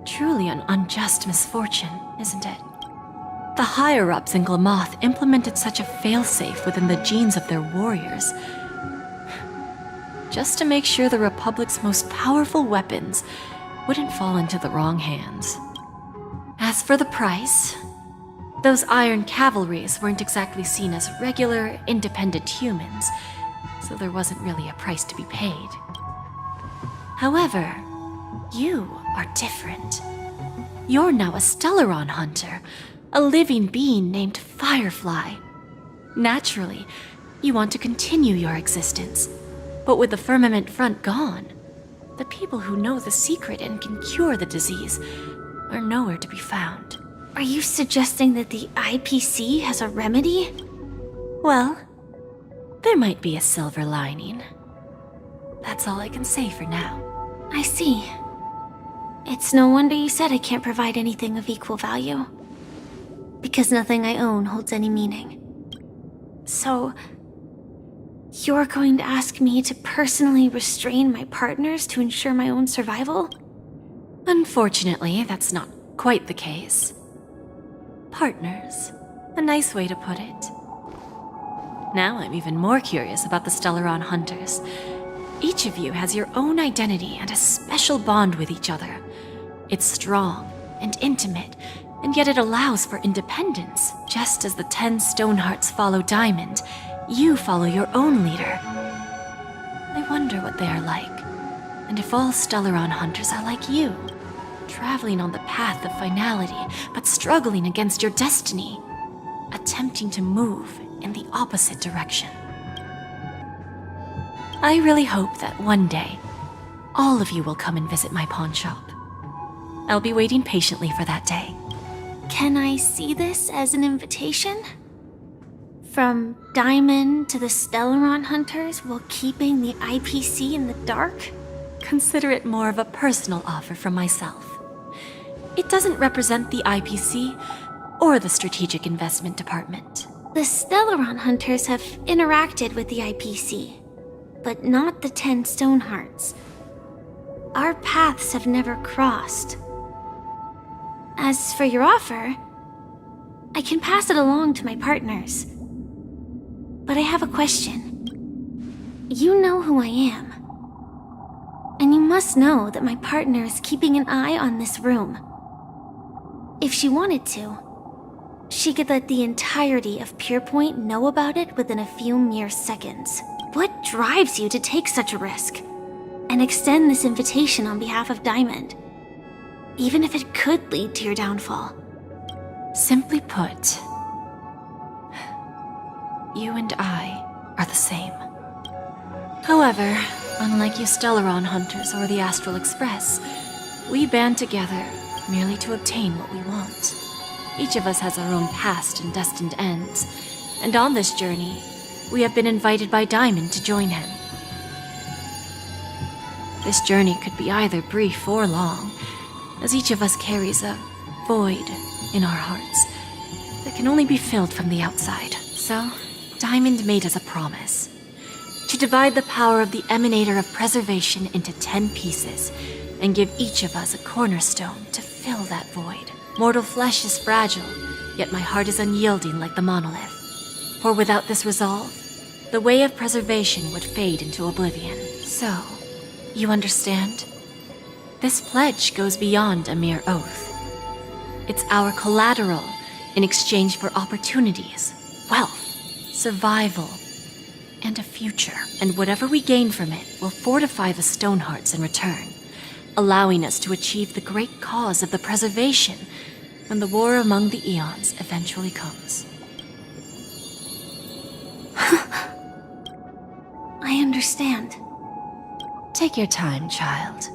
Truly an unjust misfortune, isn't it? The higher-ups in Glamoth implemented such a failsafe within the genes of their warriors, just to make sure the Republic's most powerful weapons wouldn't fall into the wrong hands. As for the price, those Iron Cavalries weren't exactly seen as regular, independent humans, so there wasn't really a price to be paid. However, you are different. You're now a Stellaron hunter, a living being named Firefly. Naturally, you want to continue your existence, but with the Firmament Front gone, the people who know the secret and can cure the disease are nowhere to be found. Are you suggesting that the IPC has a remedy? Well, there might be a silver lining. That's all I can say for now. I see. It's no wonder you said I can't provide anything of equal value. Because nothing I own holds any meaning. So, you're going to ask me to personally restrain my partners to ensure my own survival? Unfortunately, that's not quite the case. Partners. A nice way to put it. Now I'm even more curious about the Stellaron Hunters. Each of you has your own identity and a special bond with each other. It's strong and intimate, and yet it allows for independence. Just as the 10 Stonehearts follow Diamond, you follow your own leader. I wonder what they are like, and if all Stellaron Hunters are like you, traveling on the path of finality, but struggling against your destiny, attempting to move in the opposite direction. I really hope that one day, all of you will come and visit my pawn shop. I'll be waiting patiently for that day. Can I see this as an invitation? From Diamond to the Stellaron Hunters while keeping the IPC in the dark? Consider it more of a personal offer from myself. It doesn't represent the IPC or the Strategic Investment Department. The Stellaron Hunters have interacted with the IPC, but not the 10 Stonehearts. Our paths have never crossed. As for your offer, I can pass it along to my partners. But I have a question. You know who I am. And you must know that my partner is keeping an eye on this room. If she wanted to, she could let the entirety of Purepoint know about it within a few mere seconds. What drives you to take such a risk and extend this invitation on behalf of Diamond, even if it could lead to your downfall? Simply put, you and I are the same. However, unlike you Stellaron hunters or the Astral Express, we band together merely to obtain what we want. Each of us has our own past and destined ends, and on this journey, we have been invited by Diamond to join him. This journey could be either brief or long, as each of us carries a void in our hearts that can only be filled from the outside. So, Diamond made us a promise to divide the power of the Emanator of Preservation into 10 pieces and give each of us a cornerstone to fill that void. Mortal flesh is fragile, yet my heart is unyielding like the monolith. For without this resolve, the way of preservation would fade into oblivion. So, you understand? This pledge goes beyond a mere oath. It's our collateral in exchange for opportunities, wealth, survival, and a future. And whatever we gain from it will fortify the Stonehearts in return, allowing us to achieve the great cause of the preservation when the war among the eons eventually comes. I understand. Take your time, child.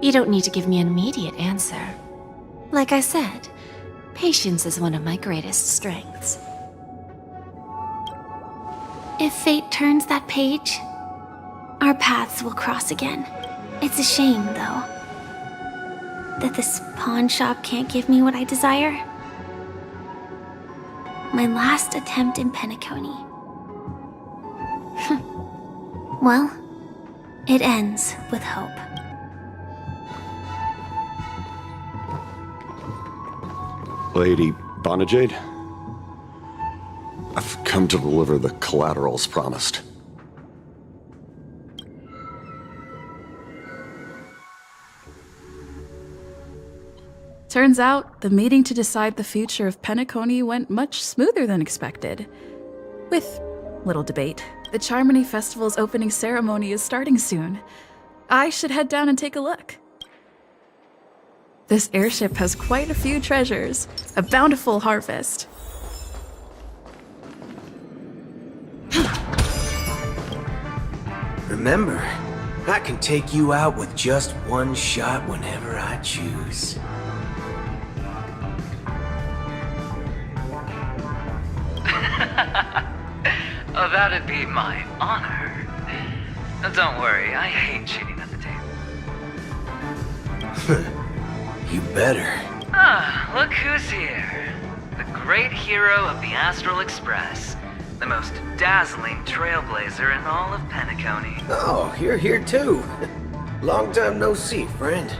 You don't need to give me an immediate answer. Like I said, patience is one of my greatest strengths. If fate turns that page, our paths will cross again. It's a shame, though, that this pawn shop can't give me what I desire. My last attempt in Penacony. Well, it ends with hope. Lady Bonajade? I've come to deliver the collaterals promised. Turns out, the meeting to decide the future of Penacony went much smoother than expected. With little debate. The Charmony Festival's opening ceremony is starting soon. I should head down and take a look. This airship has quite a few treasures. A bountiful harvest. Remember, I can take you out with just one shot whenever I choose. Oh, that'd be my honor. Don't worry, I hate cheating at the table. You better. Ah, look who's here. The great hero of the Astral Express. The most dazzling trailblazer in all of Penacony. Oh, you're here too. Long time no see, friend.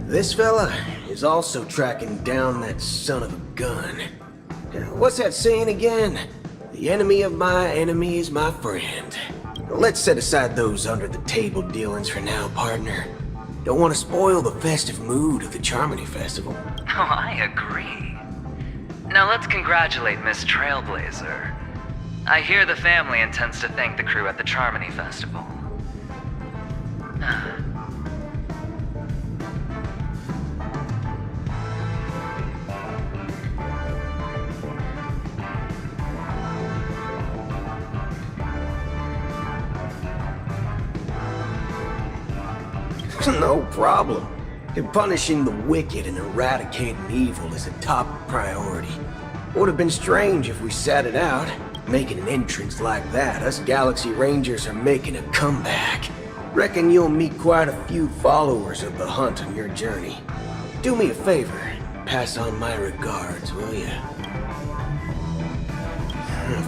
This fella is also tracking down that son of a gun. What's that saying again? The enemy of my enemy is my friend. Let's set aside those under-the-table dealings for now, partner. Don't want to spoil the festive mood of the Charmony Festival. Oh, I agree. Now let's congratulate Miss Trailblazer. I hear the family intends to thank the crew at the Charmony Festival. No problem. Punishing the wicked and eradicating evil is a top priority. Would have been strange if we sat it out. Making an entrance like that, us Galaxy Rangers are making a comeback. Reckon you'll meet quite a few followers of the hunt on your journey. Do me a favor, pass on my regards, will ya?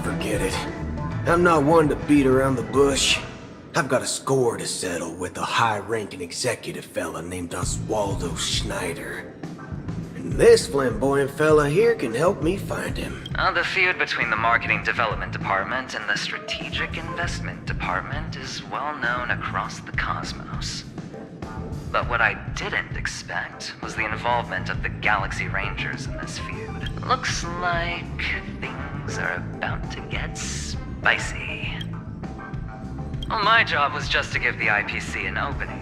Forget it. I'm not one to beat around the bush. I've got a score to settle with a high-ranking executive fella named Oswaldo Schneider. And this flamboyant fella here can help me find him. The feud between the Marketing Development Department and the Strategic Investment Department is well known across the cosmos. But what I didn't expect was the involvement of the Galaxy Rangers in this feud. Looks like things are about to get spicy. Well, my job was just to give the IPC an opening.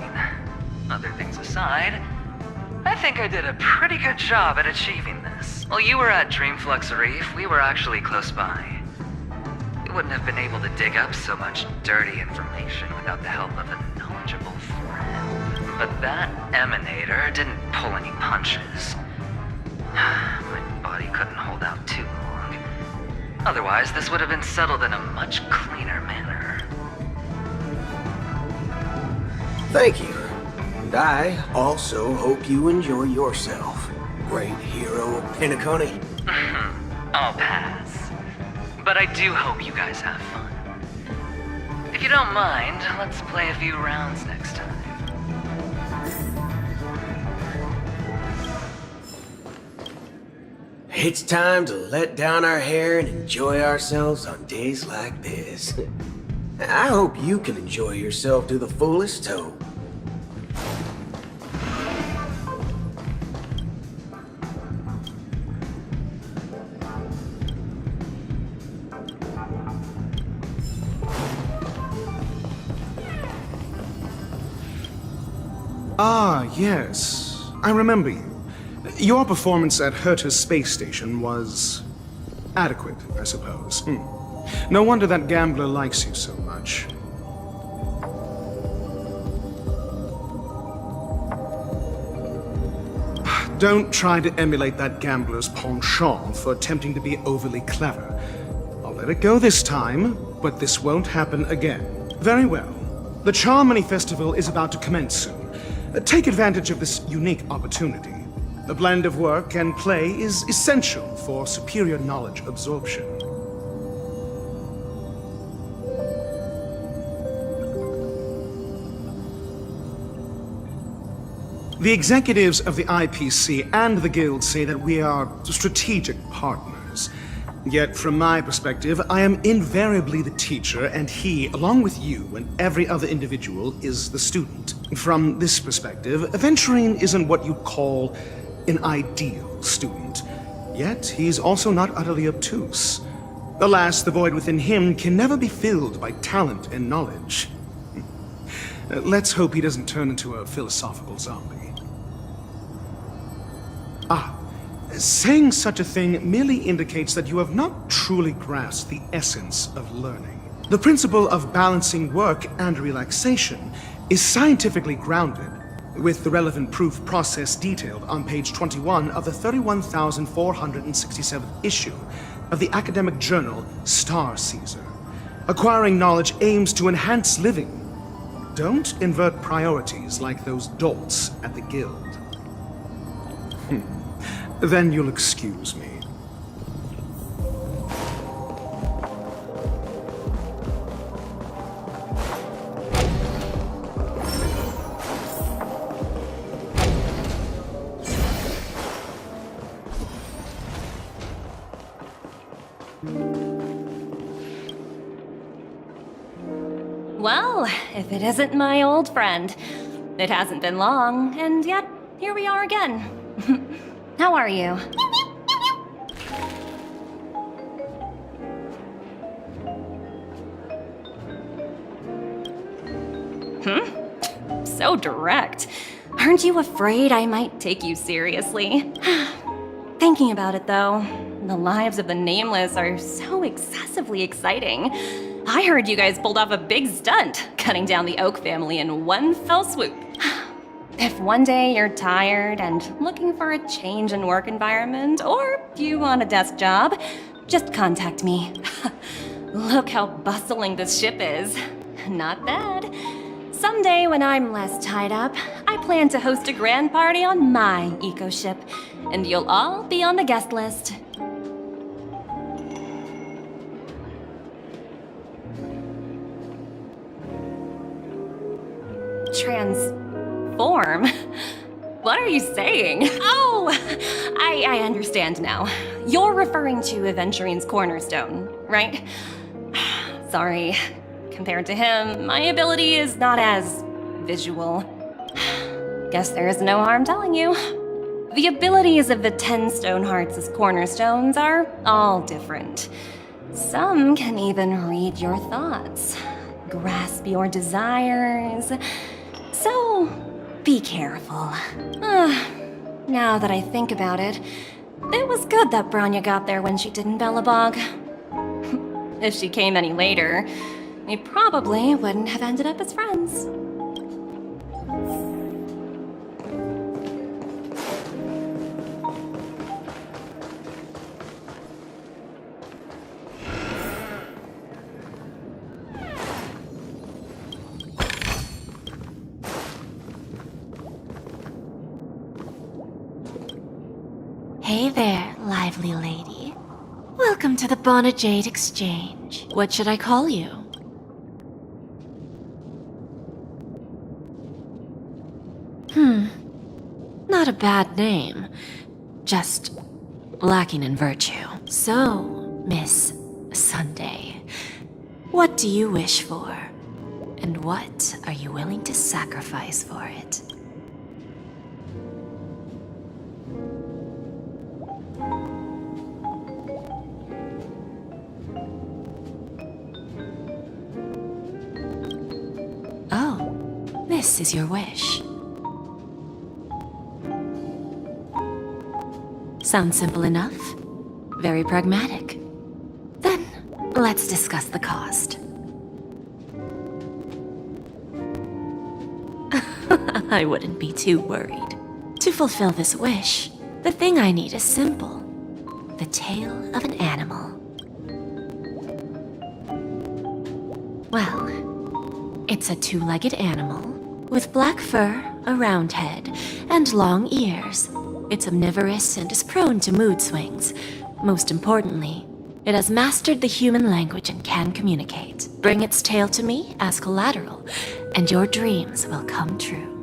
other things aside, I think I did a pretty good job at achieving this. While you were at Dreamflux Reef, we were actually close by. We wouldn't have been able to dig up so much dirty information without the help of a knowledgeable friend. But that emanator didn't pull any punches. My body couldn't hold out too long. Otherwise, this would have been settled in a much cleaner manner. Thank you. And I also hope you enjoy yourself, great hero of Penacony. I'll pass. But I do hope you guys have fun. If you don't mind, let's play a few rounds next time. It's time to let down our hair and enjoy ourselves on days like this. I hope you can enjoy yourself to the fullest toe. Ah, yes. I remember you. Your performance at Herta's space station was adequate, I suppose. No wonder that gambler likes you so much. Don't try to emulate that gambler's penchant for attempting to be overly clever. I'll let it go this time, but this won't happen again. Very well. The Charmony Festival is about to commence soon. Take advantage of this unique opportunity. The blend of work and play is essential for superior knowledge absorption. The executives of the IPC and the Guild say that we are strategic partners. Yet, from my perspective, I am invariably the teacher, and he, along with you and every other individual, is the student. From this perspective, Aventurine isn't what you'd call an ideal student. Yet, he's also not utterly obtuse. Alas, the void within him can never be filled by talent and knowledge. Let's hope he doesn't turn into a philosophical zombie. Saying such a thing merely indicates that you have not truly grasped the essence of learning. The principle of balancing work and relaxation is scientifically grounded, with the relevant proof process detailed on page 21 of the 31,467th issue of the academic journal Star Caesar. Acquiring knowledge aims to enhance living. Don't invert priorities like those dolts at the Guild. Then you'll excuse me. Well, if it isn't my old friend. It hasn't been long, and yet, here we are again. How are you? So direct. Aren't you afraid I might take you seriously? Thinking about it, though, the lives of the Nameless are so excessively exciting. I heard you guys pulled off a big stunt, cutting down the Oak family in one fell swoop. If one day you're tired and looking for a change in work environment, or you want a desk job, just contact me. Look how bustling this ship is. Not bad. Someday when I'm less tied up, I plan to host a grand party on my eco-ship, and you'll all be on the guest list. Transform? What are you saying? Oh! I understand now. You're referring to Aventurine's cornerstone, right? Sorry. Compared to him, my ability is not as visual. Guess there is no harm telling you. The abilities of the 10 Stonehearts' cornerstones are all different. Some can even read your thoughts, grasp your desires. So, Be careful. Now that I think about it, it was good that Branya got there when she did in Belobog. If she came any later, we probably wouldn't have ended up as friends. Hey there, lively lady. Welcome to the Bonajade Exchange. What should I call you? Not a bad name. Just lacking in virtue. So, Miss Sunday, what do you wish for? And what are you willing to sacrifice for it? Oh, this is your wish. Sounds simple enough. Very pragmatic. Then, let's discuss the cost. I wouldn't be too worried. To fulfill this wish, the thing I need is simple. The tail of an animal. Well, it's a two-legged animal with black fur, a round head, and long ears. It's omnivorous and is prone to mood swings. Most importantly, it has mastered the human language and can communicate. Bring its tail to me as collateral, and your dreams will come true.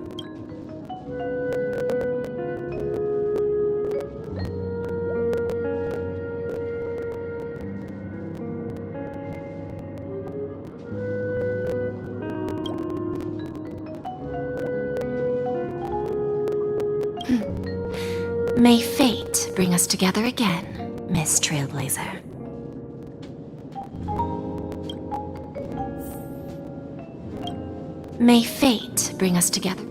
May fate bring us together again, Miss Trailblazer. May fate bring us together.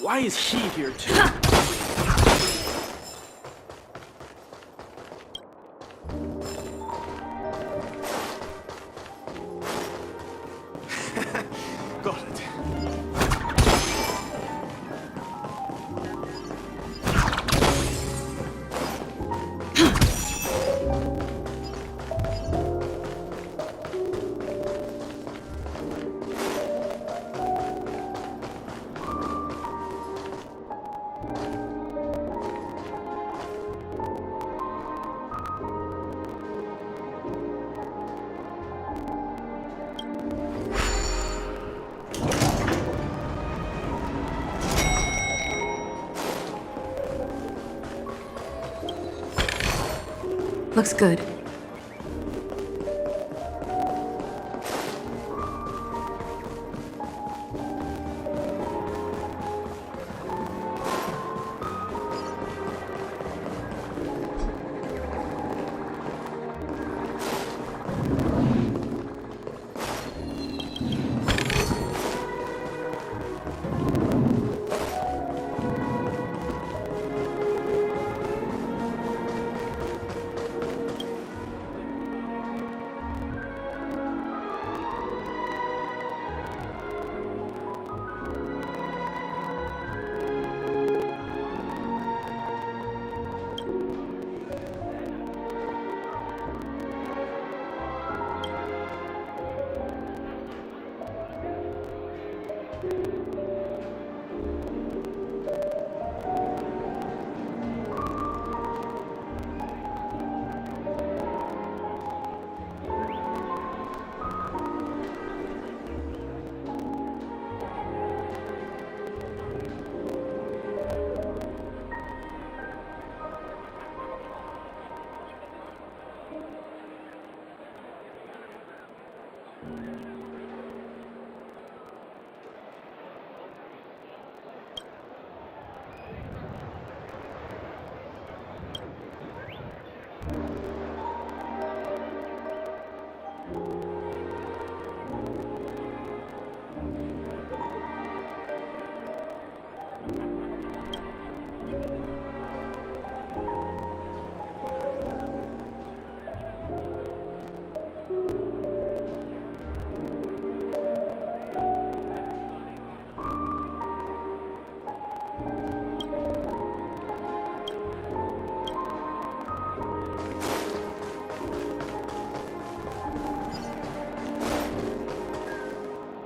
Why is she here too? Got it. Looks good.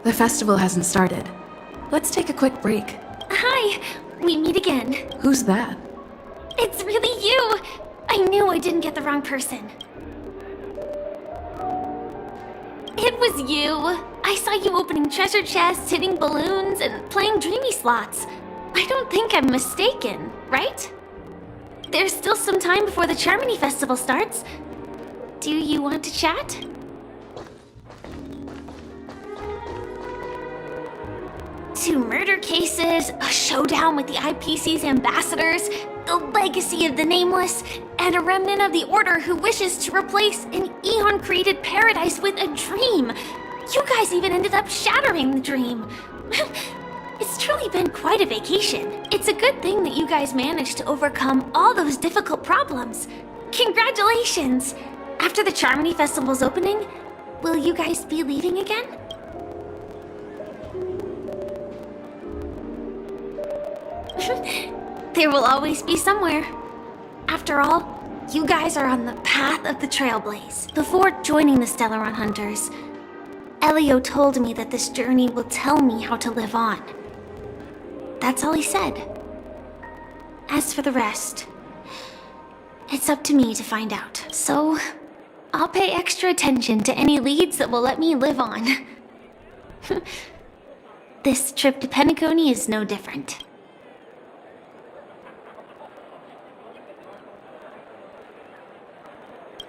The festival hasn't started. Let's take a quick break. Hi! We meet again. Who's that? It's really you! I knew I didn't get the wrong person. It was you! I saw you opening treasure chests, hitting balloons, and playing dreamy slots. I don't think I'm mistaken, right? There's still some time before the Charmony Festival starts. Do you want to chat? Two murder cases, a showdown with the IPC's ambassadors, the legacy of the Nameless, and a remnant of the Order who wishes to replace an Eon-created paradise with a dream. You guys even ended up shattering the dream. It's truly been quite a vacation. It's a good thing that you guys managed to overcome all those difficult problems. Congratulations! After the Charmony Festival's opening, will you guys be leaving again? There will always be somewhere. After all, you guys are on the path of the Trailblaze. Before joining the Stellaron Hunters, Elio told me that this journey will tell me how to live on. That's all he said. As for the rest, it's up to me to find out. So, I'll pay extra attention to any leads that will let me live on. This trip to Penacony is no different.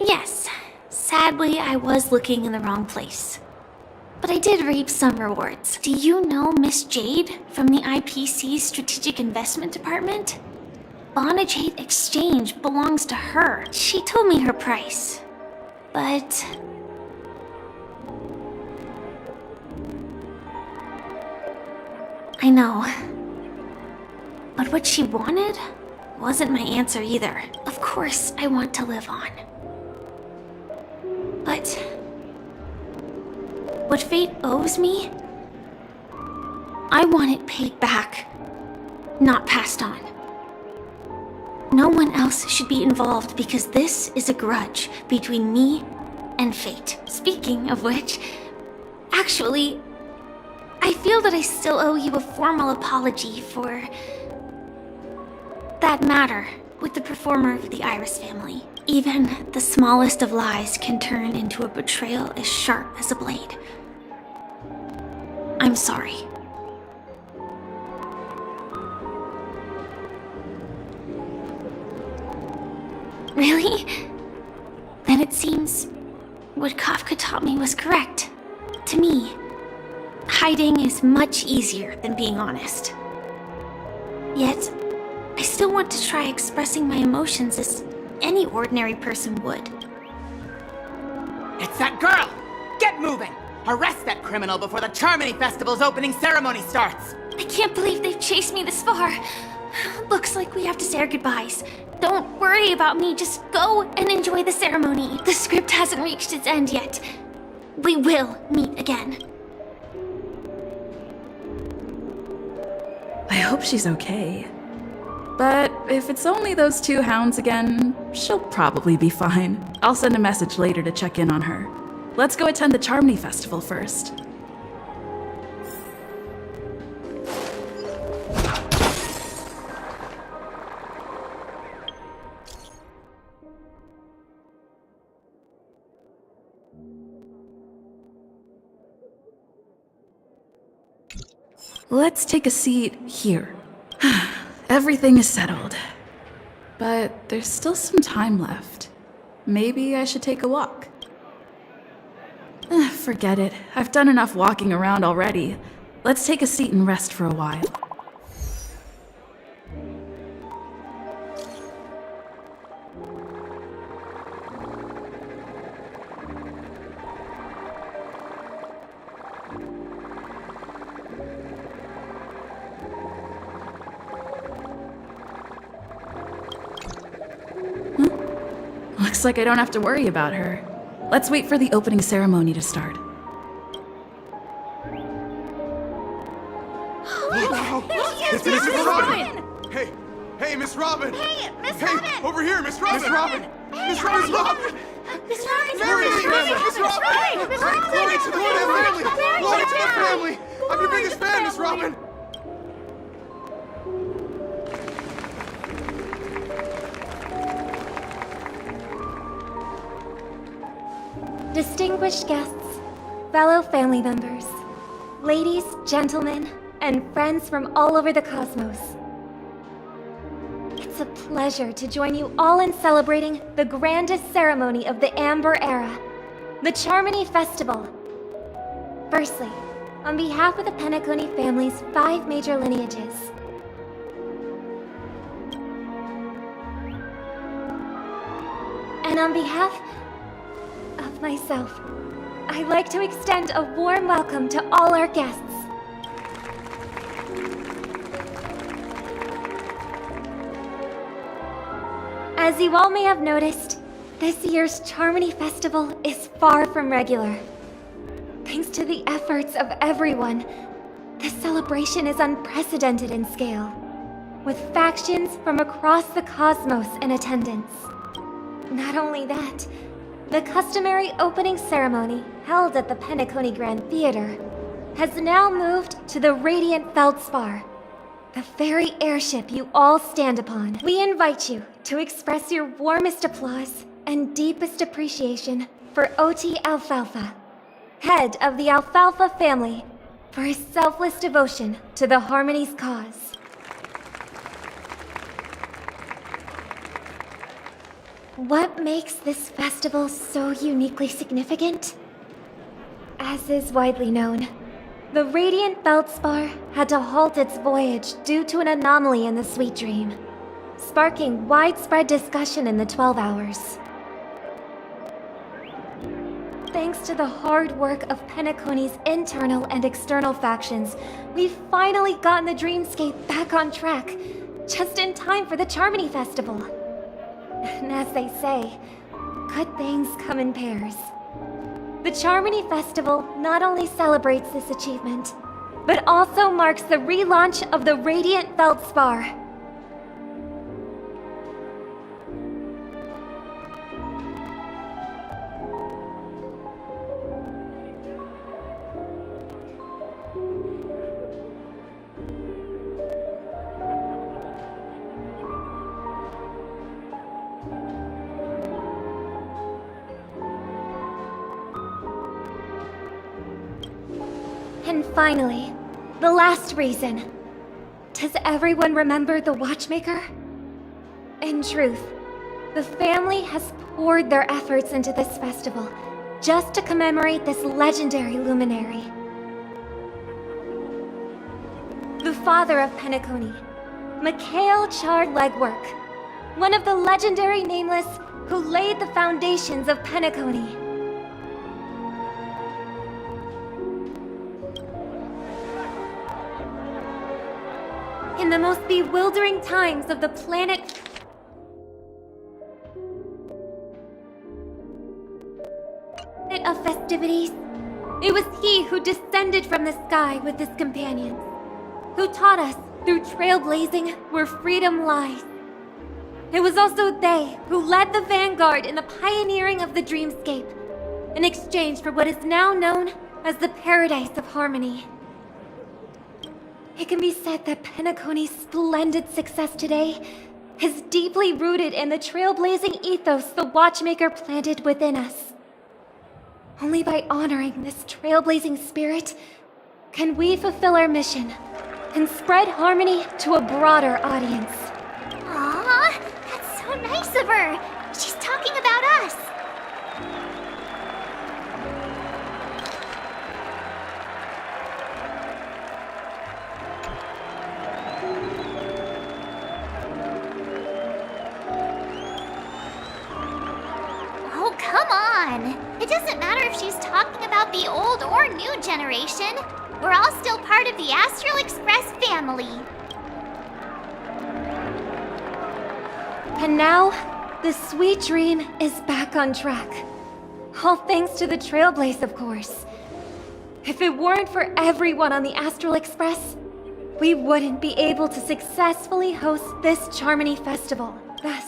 Yes, sadly I was looking in the wrong place. but I did reap some rewards. Do you know Miss Jade from the IPC's Strategic Investment Department? Bonajade Exchange belongs to her. She told me her price, but... I know. But what she wanted wasn't my answer either. Of course, I want to live on. But... what fate owes me? I want it paid back, not passed on. No one else should be involved because this is a grudge between me and fate. Speaking of which, actually, I feel that I still owe you a formal apology for that matter with the performer of the Iris family. Even the smallest of lies can turn into a betrayal as sharp as a blade. I'm sorry. Really? Then it seems what Kafka taught me was correct. To me, hiding is much easier than being honest. Yet, I still want to try expressing my emotions as any ordinary person would. It's that girl! Get moving! Arrest that criminal before the Charmony Festival's opening ceremony starts! I can't believe they've chased me this far. Looks like we have to say our goodbyes. Don't worry about me, just go and enjoy the ceremony. The script hasn't reached its end yet. We will meet again. I hope she's okay. But if it's only those two hounds again, she'll probably be fine. I'll send a message later to check in on her. Let's go attend the Charmony Festival first. Let's take a seat here. Everything is settled. But there's still some time left. Maybe I should take a walk. Forget it. I've done enough walking around already. Let's take a seat and rest for a while. Looks like I don't have to worry about her. Let's wait for the opening ceremony to start. Wow! It's Miss Robin! Hey, Miss Robin! Hey, Miss Robin! Hey, over here, Miss Robin! Miss Robin! Miss Robin! Miss Robin! Miss Robin! Glory to the family! Miss Robin! Glory to the family! Glory to the family! I'm your biggest fan, Miss Robin! Distinguished guests, fellow family members, ladies, gentlemen, and friends from all over the cosmos. It's a pleasure to join you all in celebrating the grandest ceremony of the Amber Era, the Charmony Festival. Firstly, on behalf of the Penacony family's 5 major lineages, and on behalf of myself, I'd like to extend a warm welcome to all our guests. As you all may have noticed, this year's Charmony Festival is far from regular. Thanks to the efforts of everyone, this celebration is unprecedented in scale, with factions from across the cosmos in attendance. Not only that, the customary opening ceremony held at the Penacony Grand Theater has now moved to the Radiant Feldspar, the very airship you all stand upon. We invite you to express your warmest applause and deepest appreciation for OT Alfalfa, head of the Alfalfa family, for his selfless devotion to the Harmony's cause. What makes this festival so uniquely significant? As is widely known, the Radiant Feldspar had to halt its voyage due to an anomaly in the Sweet Dream, sparking widespread discussion in the 12 Hours. Thanks to the hard work of Penacony's internal and external factions, we've finally gotten the Dreamscape back on track, just in time for the Charmony Festival. And as they say, good things come in pairs. The Charmony Festival not only celebrates this achievement, but also marks the relaunch of the Radiant Feldspar. And finally, the last reason. Does everyone remember the Watchmaker? In truth, the family has poured their efforts into this festival just to commemorate this legendary luminary. The father of Penacony, Mikhail Chard Legwork, one of the legendary Nameless who laid the foundations of Penacony. In the most bewildering times of the planet of festivities, it was he who descended from the sky with his companions, who taught us through trailblazing where freedom lies. It was also they who led the vanguard in the pioneering of the Dreamscape, in exchange for what is now known as the Paradise of Harmony. It can be said that Penacony's splendid success today is deeply rooted in the trailblazing ethos the Watchmaker planted within us. Only by honoring this trailblazing spirit can we fulfill our mission and spread harmony to a broader audience. Aww, that's so nice of her. She's talking about us. Oh, come on. It doesn't matter if she's talking about the old or new generation. We're all still part of the Astral Express family. And now, the Sweet Dream is back on track. All thanks to the Trailblaze, of course. If it weren't for everyone on the Astral Express, we wouldn't be able to successfully host this Charmony Festival. Thus,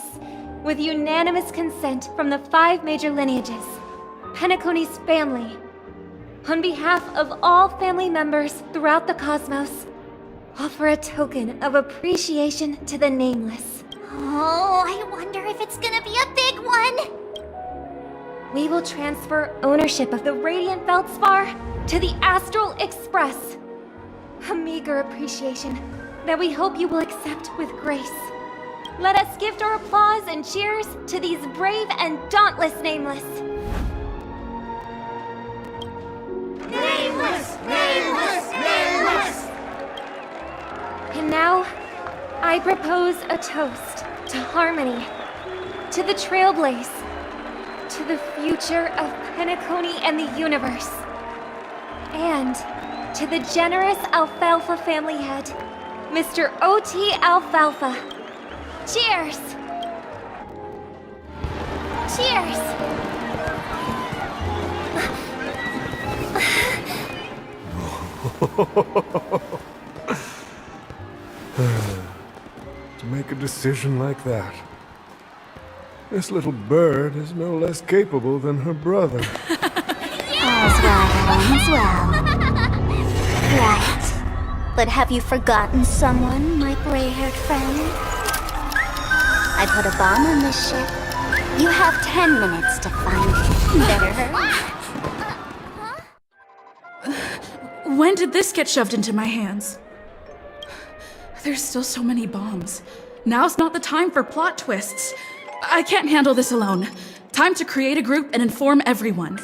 with unanimous consent from the 5 major lineages, Penacony's family, on behalf of all family members throughout the cosmos, offer a token of appreciation to the Nameless. Oh, I wonder if it's gonna be a big one. We will transfer ownership of the Radiant Feldspar to the Astral Express. A meager appreciation that we hope you will accept with grace. Let us gift our applause and cheers to these brave and dauntless Nameless. Nameless! Nameless! Nameless! And now, I propose a toast to harmony, to the Trailblaze, to the future of Penacony and the universe, and to the generous Alfalfa family head, Mr. O.T. Alfalfa. Cheers! Cheers! To make a decision like that. This little bird is no less capable than her brother. All's well. Right. But have you forgotten someone, my gray-haired friend? I put a bomb on this ship. You have 10 minutes to find it. Better hurry. When did this get shoved into my hands? There's still so many bombs. Now's not the time for plot twists. I can't handle this alone. Time to create a group and inform everyone.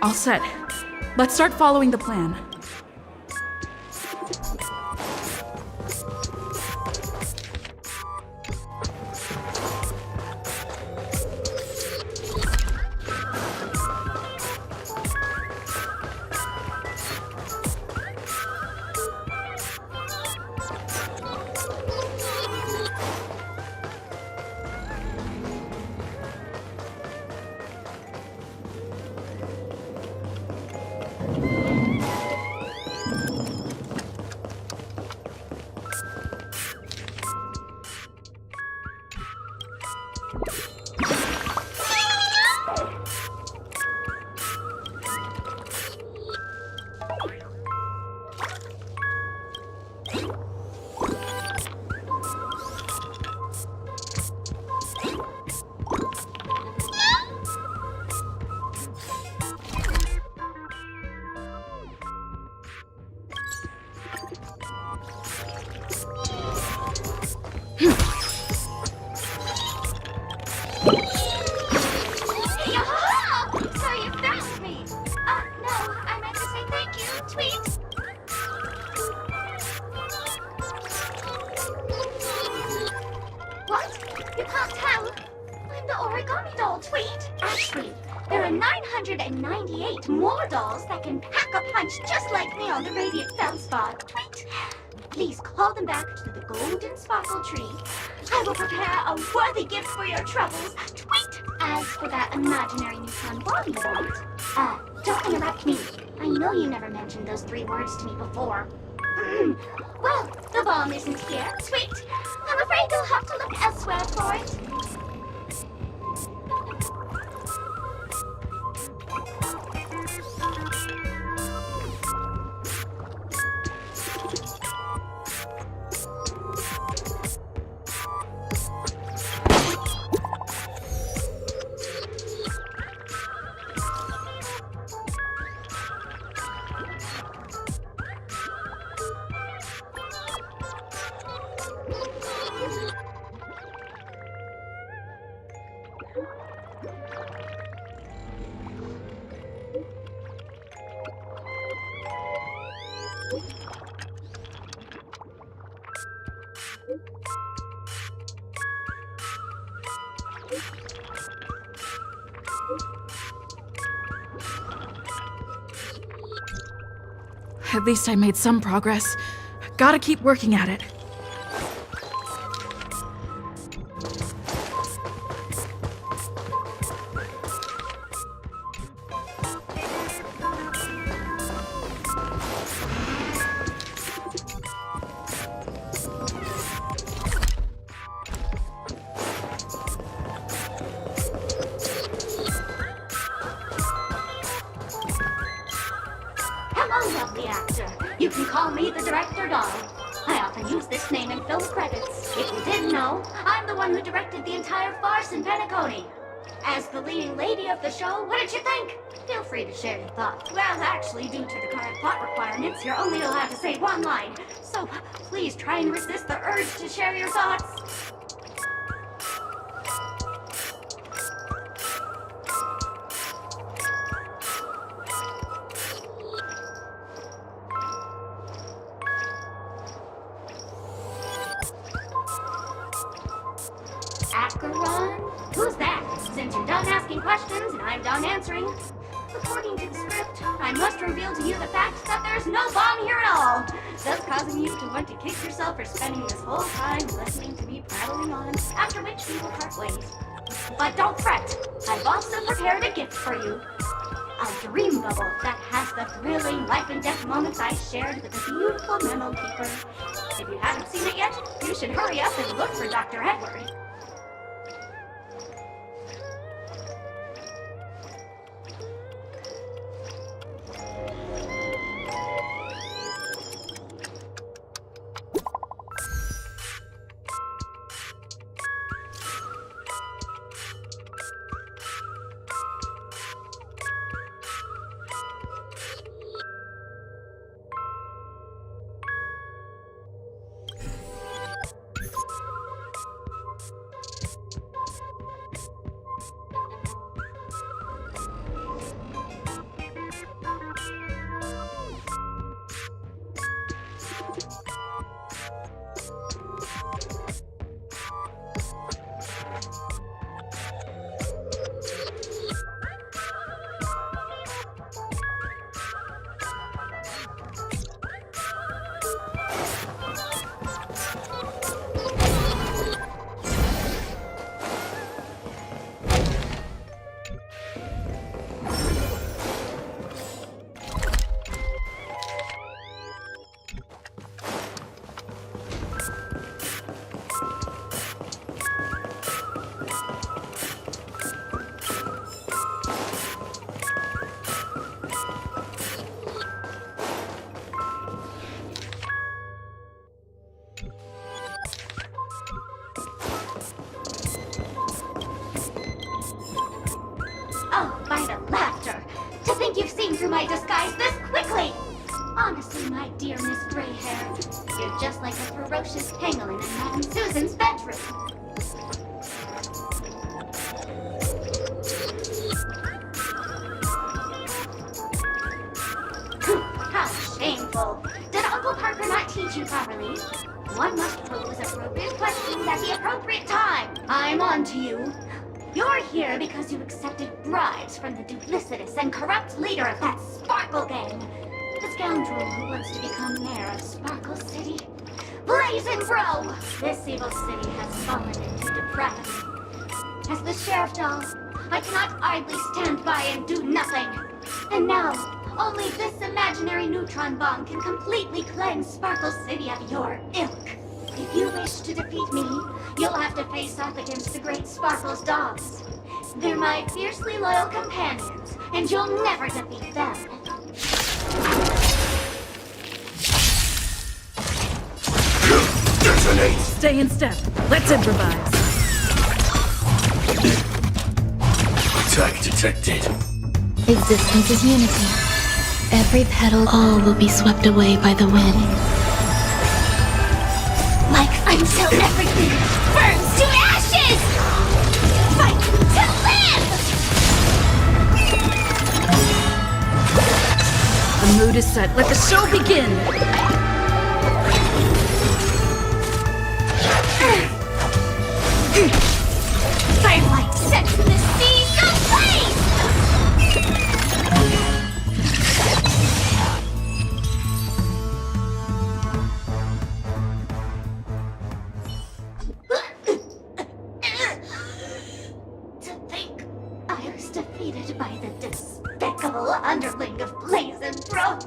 All set. Let's start following the plan. Sorry you found me. No, I meant to say thank you. Tweet. What? You can't tell? I'm the origami doll, Tweet. Actually, there are 998 more dolls that can pack a punch just like me on the Radiant Feldspar. Tweet. Please call them back to the Golden Sparkle Tree. I will prepare a worthy gift for your troubles. Tweet! As for that imaginary newfound bomb you want, don't interrupt me. I know you never mentioned those 3 words to me before. Well, the bomb isn't here. Tweet! I'm afraid you'll have At least I made some progress. Gotta keep working at it. Hello, lovely actor. You can call me the director doll. I often use this name in film credits. If you didn't know, I'm the one who directed the entire farce in Penacony. As the leading lady of the show, what did you think? Feel free to share your thoughts. Well, actually, due to the current plot requirements, you're only allowed to say one line. So please try and resist the urge to share your thoughts. Acheron? Who's that? Since you're done asking questions and I'm done answering, according to the script, I must reveal to you the fact that there's no bomb here at all, thus causing you to want to kick yourself for spending this whole time listening to me prattling on, after which we will part ways. But don't fret, I've also prepared a gift for you. A dream bubble that has the thrilling life and death moments I shared with the beautiful memo keeper. If you haven't seen it yet, you should hurry up and look for Dr. Edward. Through my disguise this quickly! Honestly, my dear Miss Greyhair, you're just like a ferocious pangolin in Madame Susan's bedroom. How shameful! Did Uncle Parker not teach you properly? One must pose appropriate questions at the appropriate time. I'm on to you. You're here because you accepted bribes from the duplicitous and corrupt leader of that Sparkle gang. The scoundrel who wants to become mayor of Sparkle City. Blazing Bro! This evil city has fallen into depravity. As the sheriff doll, I cannot idly stand by and do nothing. And now, only this imaginary neutron bomb can completely cleanse Sparkle City of your ilk. If you wish to defeat me, you'll have to face off against the great Sparkle's dogs. They're my fiercely loyal companions, and you'll never defeat them. Detonate! Stay in step. Let's improvise. Attack detected. Existence is unity. Every petal, all will be swept away by the wind. Like until everything burns to ashes! Fight to live! The mood is set. Let the show begin! Firelight sets the seas ablaze! defeated by the despicable underling of Blazin' Bro.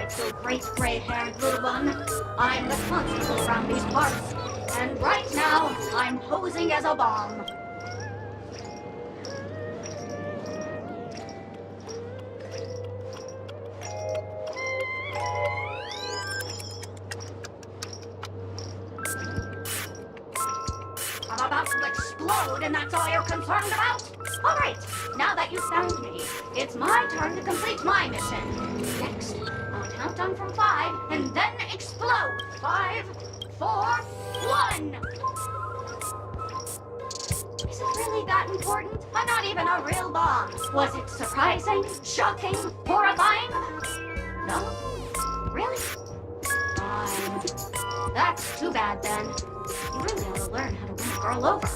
So great gray-haired little one, I'm the constable around these parts, and right now, I'm posing as a bomb. I'm about to explode, and that's all you're concerned about? All right, now that you found me, it's my turn to complete my mission. Next, I'll count countdown from 5 and then explode. 5, 4, 1. Is it really that important? I'm not even a real bomb. Was it surprising, shocking, horrifying? No? Really? Fine. That's too bad then. You really ought to learn how to win a girl over.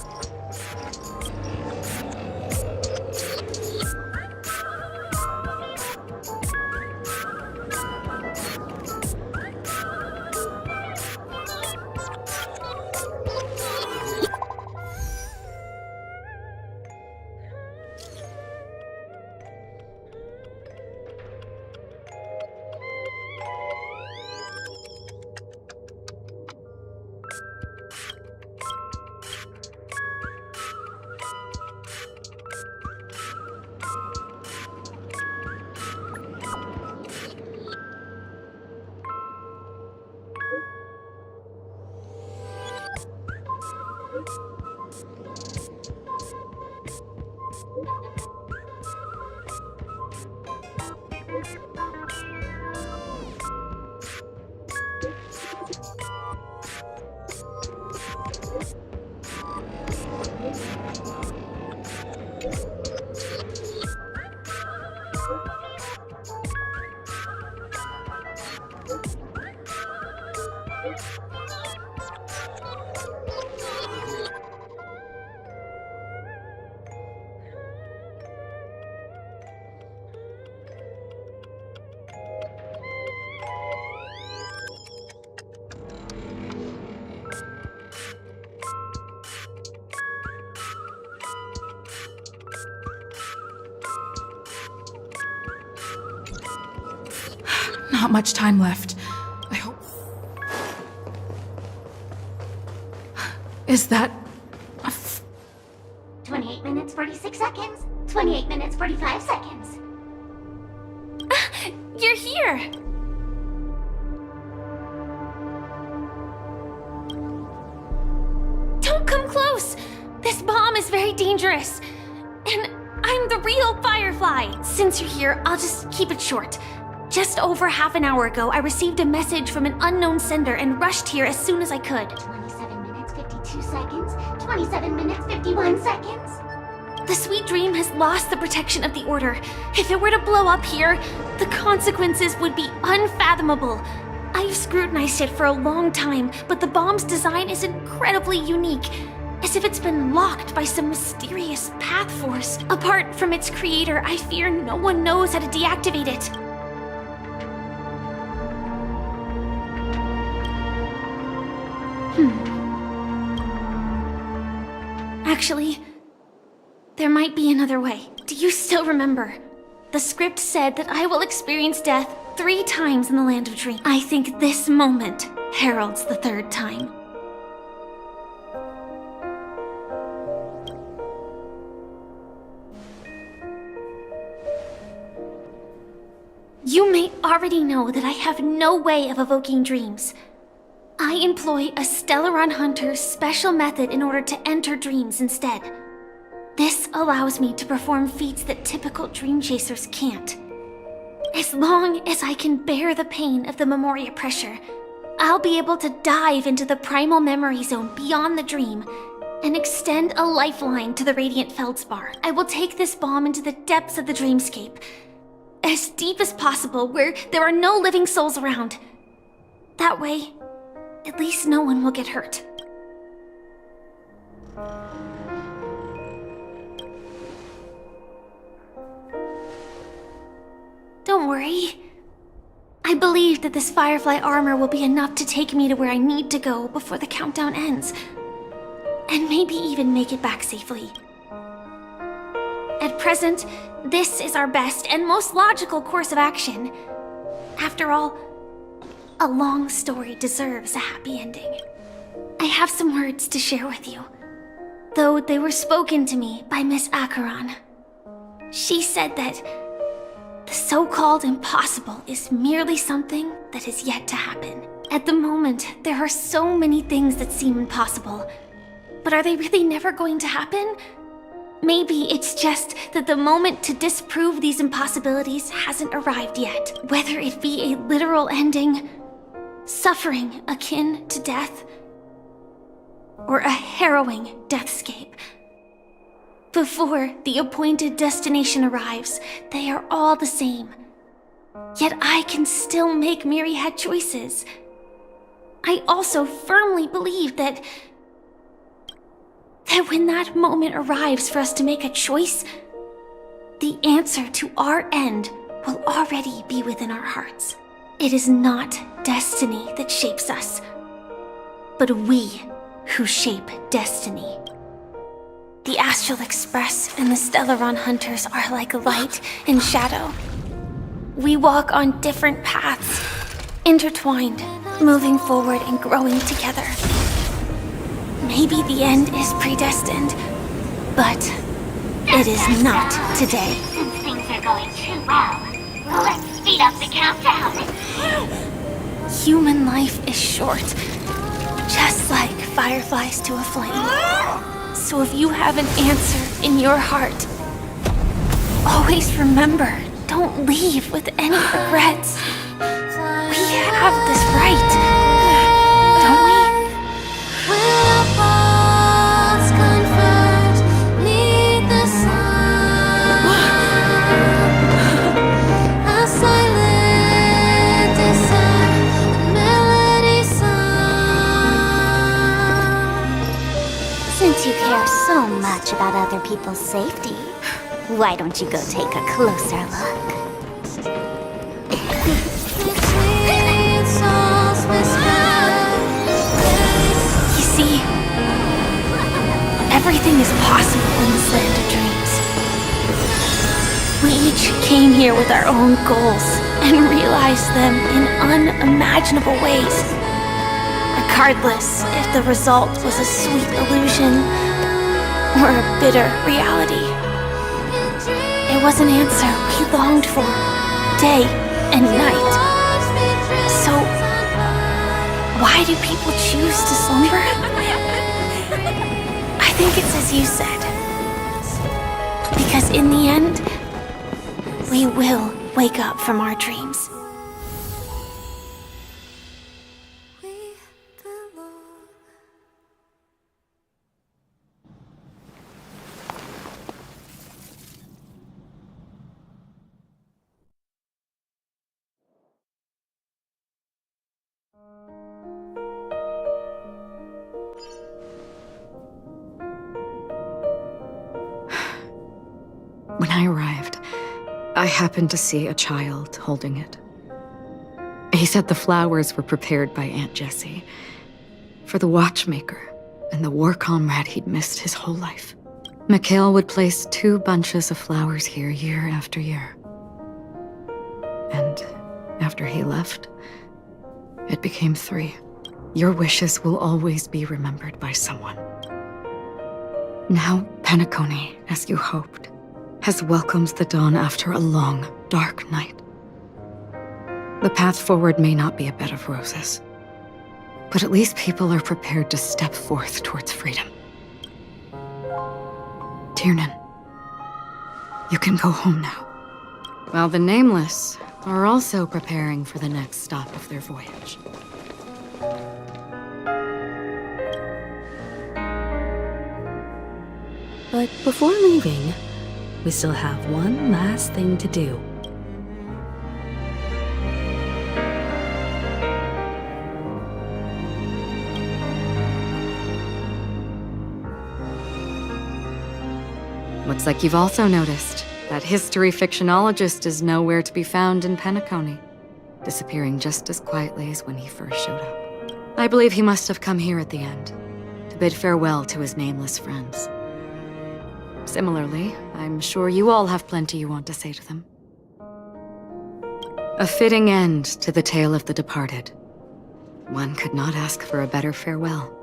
Not much time left. I hope... Is that... 28 minutes, 46 seconds. 28 minutes, 45 seconds. You're here! Don't come close! This bomb is very dangerous. And I'm the real Firefly. Since you're here, I'll just keep it short. Just over half an hour ago, I received a message from an unknown sender and rushed here as soon as I could. 27 minutes, 52 seconds. 27 minutes, 51 seconds. The Sweet Dream has lost the protection of the Order. If it were to blow up here, the consequences would be unfathomable. I've scrutinized it for a long time, but the bomb's design is incredibly unique. As if it's been locked by some mysterious path force. Apart from its creator, I fear no one knows how to deactivate it. Actually, there might be another way. Do you still remember? The script said that I will experience death 3 times in the Land of Dreams. I think this moment heralds the 3rd time. You may already know that I have no way of evoking dreams. I employ a Stellaron Hunter's special method in order to enter dreams instead. This allows me to perform feats that typical dream chasers can't. As long as I can bear the pain of the Memoria pressure, I'll be able to dive into the primal memory zone beyond the dream and extend a lifeline to the Radiant Feldspar. I will take this bomb into the depths of the dreamscape, as deep as possible where there are no living souls around. That way, at least no one will get hurt. Don't worry. I believe that this Firefly armor will be enough to take me to where I need to go before the countdown ends. And maybe even make it back safely. At present, this is our best and most logical course of action. After all, a long story deserves a happy ending. I have some words to share with you, though they were spoken to me by Miss Acheron. She said that the so-called impossible is merely something that is yet to happen. At the moment, there are so many things that seem impossible. But are they really never going to happen? Maybe it's just that the moment to disprove these impossibilities hasn't arrived yet. Whether it be a literal ending, suffering akin to death, or a harrowing deathscape. Before the appointed destination arrives, they are all the same. Yet I can still make myriad choices. I also firmly believe that when that moment arrives for us to make a choice, the answer to our end will already be within our hearts. It is not destiny that shapes us, but we who shape destiny. The Astral Express and the Stellaron Hunters are like light and shadow. We walk on different paths, intertwined, moving forward and growing together. Maybe the end is predestined, but it is not today. Since things are going too well, let's speed up the countdown. Human life is short, just like fireflies to a flame. So if you have an answer in your heart, always remember, don't leave with any regrets. We have this right, don't we? Since you care so much about other people's safety, why don't you go take a closer look? You see, everything is possible in this land of dreams. We each came here with our own goals and realized them in unimaginable ways. Regardless if the result was a sweet illusion or a bitter reality. It was an answer we longed for, day and night. So, why do people choose to slumber? I think it's as you said. Because in the end, we will wake up from our dreams. When I arrived, I happened to see a child holding it. He said the flowers were prepared by Aunt Jessie for the watchmaker and the war comrade he'd missed his whole life. Mikhail would place 2 bunches of flowers here year after year. And after he left, it became 3. Your wishes will always be remembered by someone. Now, Penacony, as you hoped, has welcomed the dawn after a long, dark night. The path forward may not be a bed of roses, but at least people are prepared to step forth towards freedom. Tiernan, you can go home now. While the Nameless are also preparing for the next stop of their voyage. But before leaving, we still have one last thing to do. Looks like you've also noticed that history fictionologist is nowhere to be found in Penacony, disappearing just as quietly as when he first showed up. I believe he must have come here at the end, to bid farewell to his nameless friends. Similarly, I'm sure you all have plenty you want to say to them. A fitting end to the tale of the departed. One could not ask for a better farewell.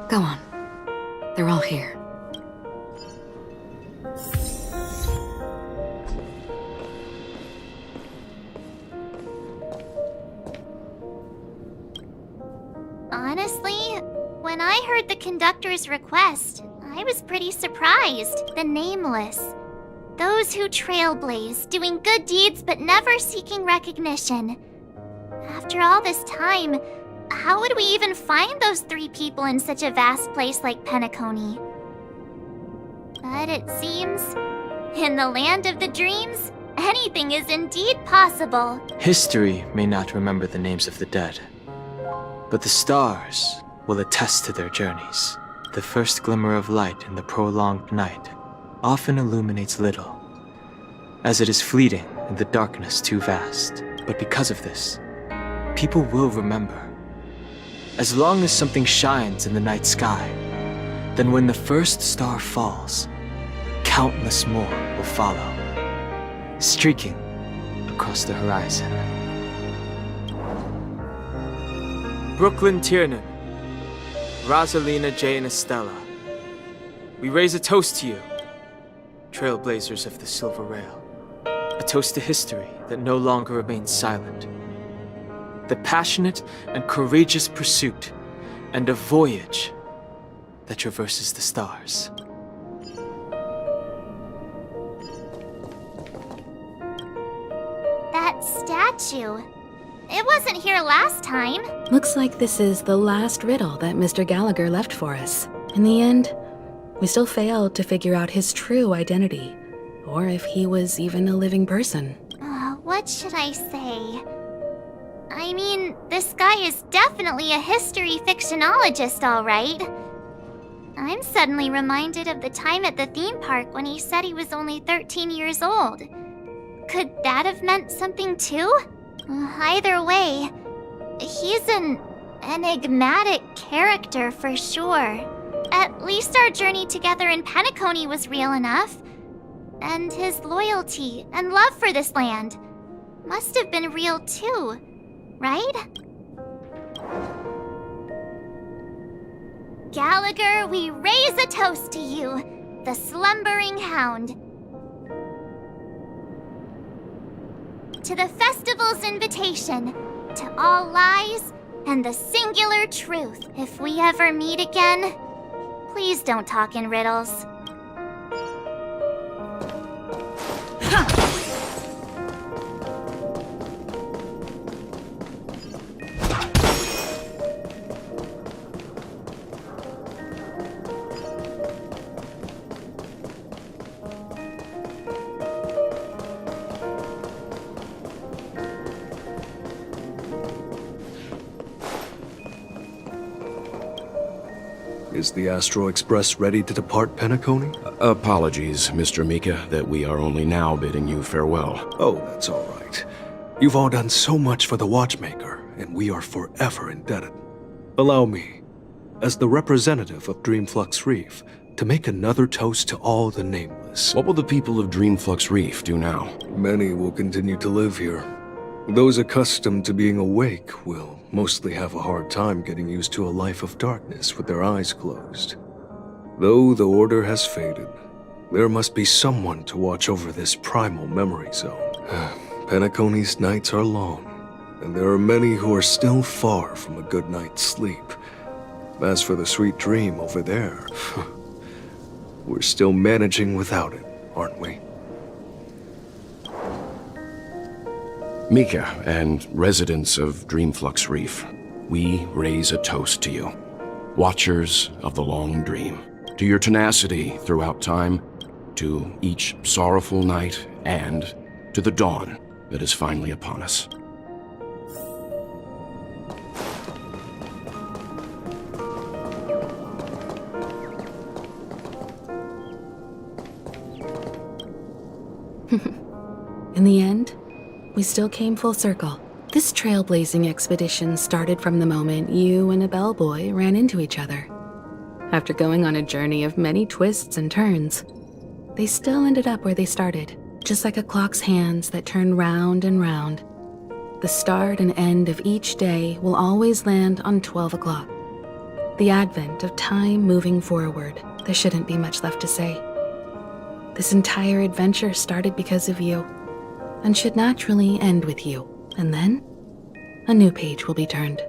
Go on. They're all here. Honestly, when I heard the conductor's request, I I was pretty surprised. The nameless. Those who trailblaze, doing good deeds but never seeking recognition. After all this time, how would we even find those 3 people in such a vast place like Penacony? But it seems, in the land of the dreams, anything is indeed possible. History may not remember the names of the dead, but the stars will attest to their journeys. The first glimmer of light in the prolonged night often illuminates little, as it is fleeting in the darkness too vast. But because of this, people will remember. As long as something shines in the night sky, then when the first star falls, countless more will follow, streaking across the horizon. Brooklyn Tiernan, Rosalina J. and Estella, we raise a toast to you, trailblazers of the Silver Rail. A toast to history that no longer remains silent. The passionate and courageous pursuit, and a voyage that traverses the stars. That statue. It wasn't here last time. Looks like this is the last riddle that Mr. Gallagher left for us. In the end, we still failed to figure out his true identity, or if he was even a living person. What should I say? I mean, this guy is definitely a history fictionologist, all right. I'm suddenly reminded of the time at the theme park when he said he was only 13 years old. Could that have meant something too? Either way, he's an enigmatic character for sure. At least our journey together in Penacony was real enough. And his loyalty and love for this land must have been real too, right? Gallagher, we raise a toast to you, the slumbering hound. To the festival's invitation, to all lies and the singular truth. If we ever meet again, please don't talk in riddles. Is the Astro Express ready to depart Penacony? Apologies, Mr. Mika, that we are only now bidding you farewell. Oh, that's all right. You've all done so much for the Watchmaker, and we are forever indebted. Allow me, as the representative of Dreamflux Reef, to make another toast to all the nameless. What will the people of Dreamflux Reef do now? Many will continue to live here. Those accustomed to being awake will mostly have a hard time getting used to a life of darkness with their eyes closed. Though the order has faded, there must be someone to watch over this primal memory zone. Penacony's nights are long, and there are many who are still far from a good night's sleep. As for the sweet dream over there, we're still managing without it, aren't we? Mika and residents of Dreamflux Reef, we raise a toast to you. Watchers of the long dream. To your tenacity throughout time, to each sorrowful night, and to the dawn that is finally upon us. In the end, we still came full circle. This trailblazing expedition started from the moment you and a bellboy ran into each other. After going on a journey of many twists and turns, they still ended up where they started, just like a clock's hands that turn round and round. The start and end of each day will always land on 12 o'clock. The advent of time moving forward, there shouldn't be much left to say. This entire adventure started because of you, and should naturally end with you, and then a new page will be turned.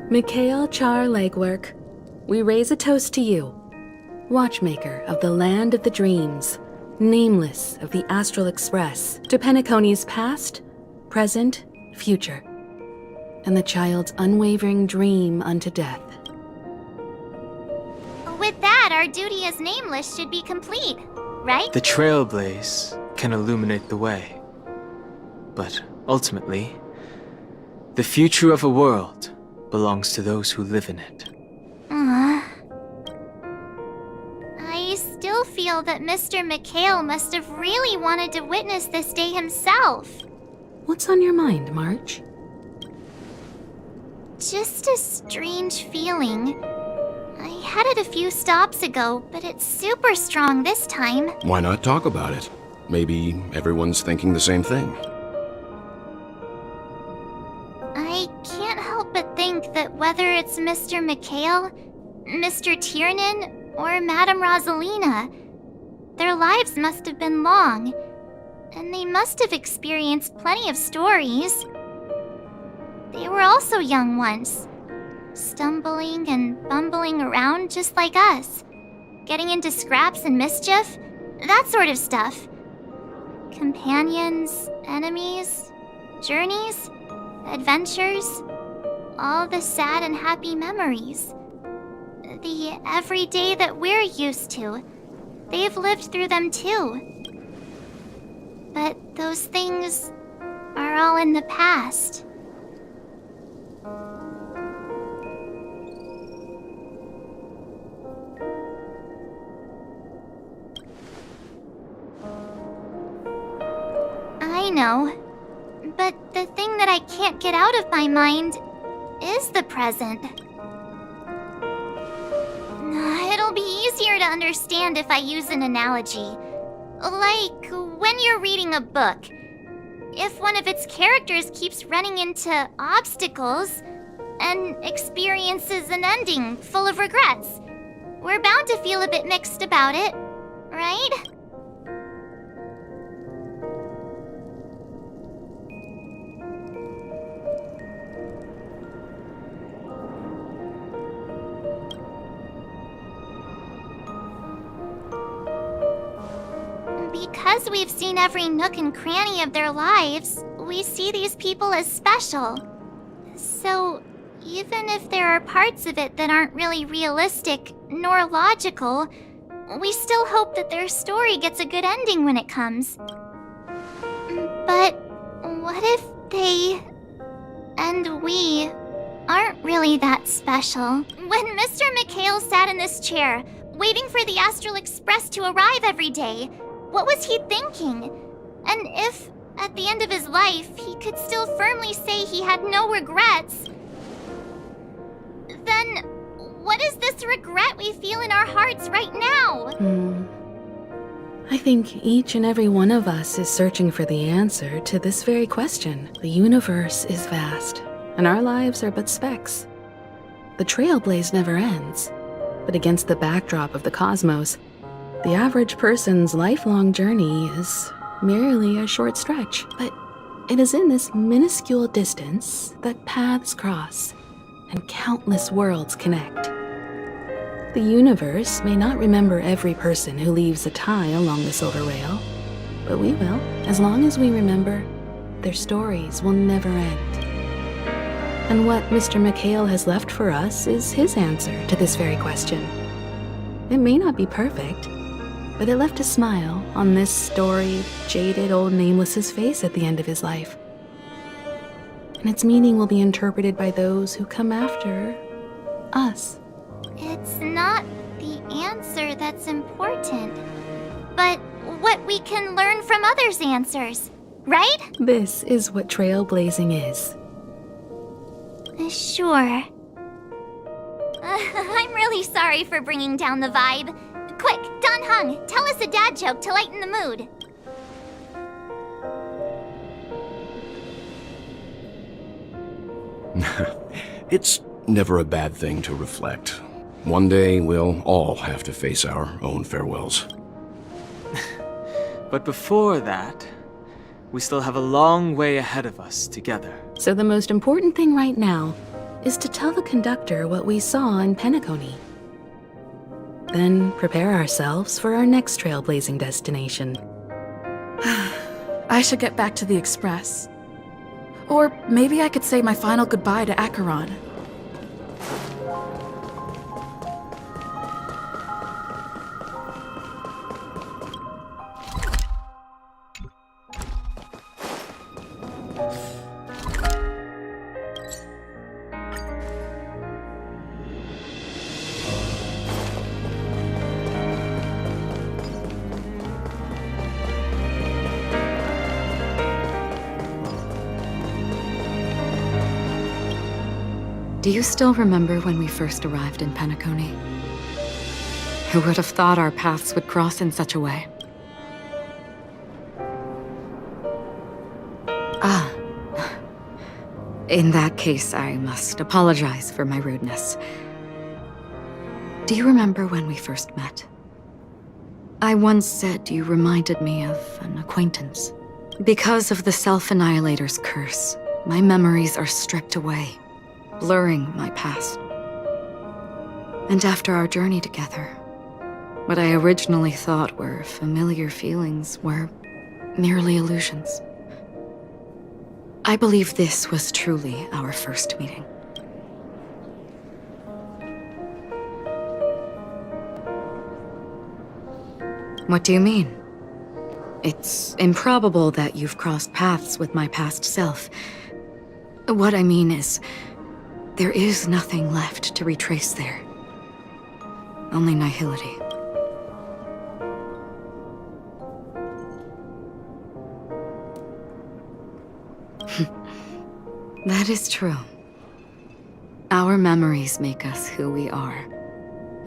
Mikhail Char Legwork, we raise a toast to you, watchmaker of the land of the dreams, nameless of the Astral Express, to Penacony's past, present, future, and the child's unwavering dream unto death. With that, our duty as nameless should be complete, right? The trailblaze can illuminate the way. But ultimately, the future of a world belongs to those who live in it. I still feel that Mr. McHale must have really wanted to witness this day himself. What's on your mind, March? Just a strange feeling. I had it a few stops ago, but it's super strong this time. Why not talk about it? Maybe everyone's thinking the same thing. I can't help but think that whether it's Mr. McHale, Mr. Tiernan, or Madame Rosalina, their lives must have been long, and they must have experienced plenty of stories. They were also young once, stumbling and bumbling around just like us, getting into scraps and mischief, that sort of stuff. Companions, enemies, journeys, adventures, all the sad and happy memories. The everyday that we're used to, they've lived through them too. But those things are all in the past. I know, but the thing that I can't get out of my mind is the present. It'll be easier to understand if I use an analogy. Like when you're reading a book. If one of its characters keeps running into obstacles and experiences an ending full of regrets, we're bound to feel a bit mixed about it, right? Because we've seen every nook and cranny of their lives, we see these people as special. So, even if there are parts of it that aren't really realistic nor logical, we still hope that their story gets a good ending when it comes. But what if they and we aren't really that special? When Mr. McHale sat in this chair, waiting for the Astral Express to arrive every day, what was he thinking? And if, at the end of his life, he could still firmly say he had no regrets, then what is this regret we feel in our hearts right now? I think each and every one of us is searching for the answer to this very question. The universe is vast, and our lives are but specks. The trailblaze never ends, but against the backdrop of the cosmos, the average person's lifelong journey is merely a short stretch. But it is in this minuscule distance that paths cross and countless worlds connect. The universe may not remember every person who leaves a tie along the silver rail, but we will, as long as we remember, their stories will never end. And what Mr. McHale has left for us is his answer to this very question. It may not be perfect, but it left a smile on this storied, jaded old Nameless's face at the end of his life. And its meaning will be interpreted by those who come after us. It's not the answer that's important, but what we can learn from others' answers, right? This is what trailblazing is. Sure. I'm really sorry for bringing down the vibe. Quick, Don Hung, tell us a dad joke to lighten the mood. It's never a bad thing to reflect. One day, we'll all have to face our own farewells. But before that, we still have a long way ahead of us together. So the most important thing right now is to tell the conductor what we saw in Penacony. then prepare ourselves for our next trailblazing destination. I should get back to the Express. Or maybe I could say my final goodbye to Acheron. Do you still remember when we first arrived in Penacony? Who would have thought our paths would cross in such a way? Ah. In that case, I must apologize for my rudeness. Do you remember when we first met? I once said you reminded me of an acquaintance. Because of the Self-Annihilator's curse, my memories are stripped away, blurring my past. And after our journey together, what I originally thought were familiar feelings were merely illusions. I believe this was truly our first meeting. What do you mean? It's improbable that you've crossed paths with my past self. What I mean is, there is nothing left to retrace there. Only nihility. That is true. Our memories make us who we are,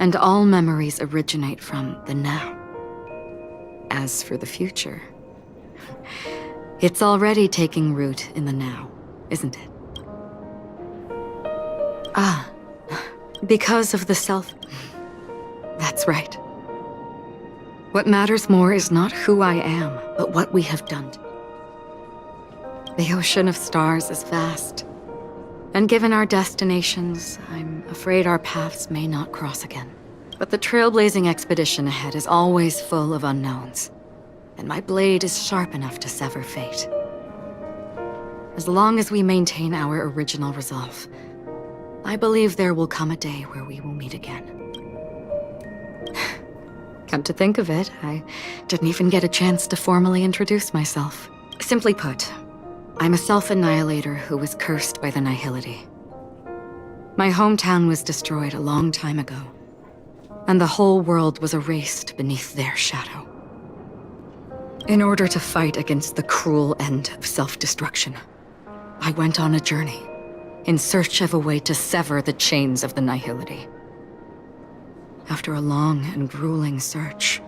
and all memories originate from the now. As for the future, it's already taking root in the now, isn't it? Ah, because of the self... That's right. What matters more is not who I am, but what we have done. The ocean of stars is vast, and given our destinations, I'm afraid our paths may not cross again. But the trailblazing expedition ahead is always full of unknowns, and my blade is sharp enough to sever fate. As long as we maintain our original resolve, I believe there will come a day where we will meet again. Come to think of it, I didn't even get a chance to formally introduce myself. Simply put, I'm a self-annihilator who was cursed by the nihility. My hometown was destroyed a long time ago, and the whole world was erased beneath their shadow. In order to fight against the cruel end of self-destruction, I went on a journey, in search of a way to sever the chains of the nihility. After a long and grueling search,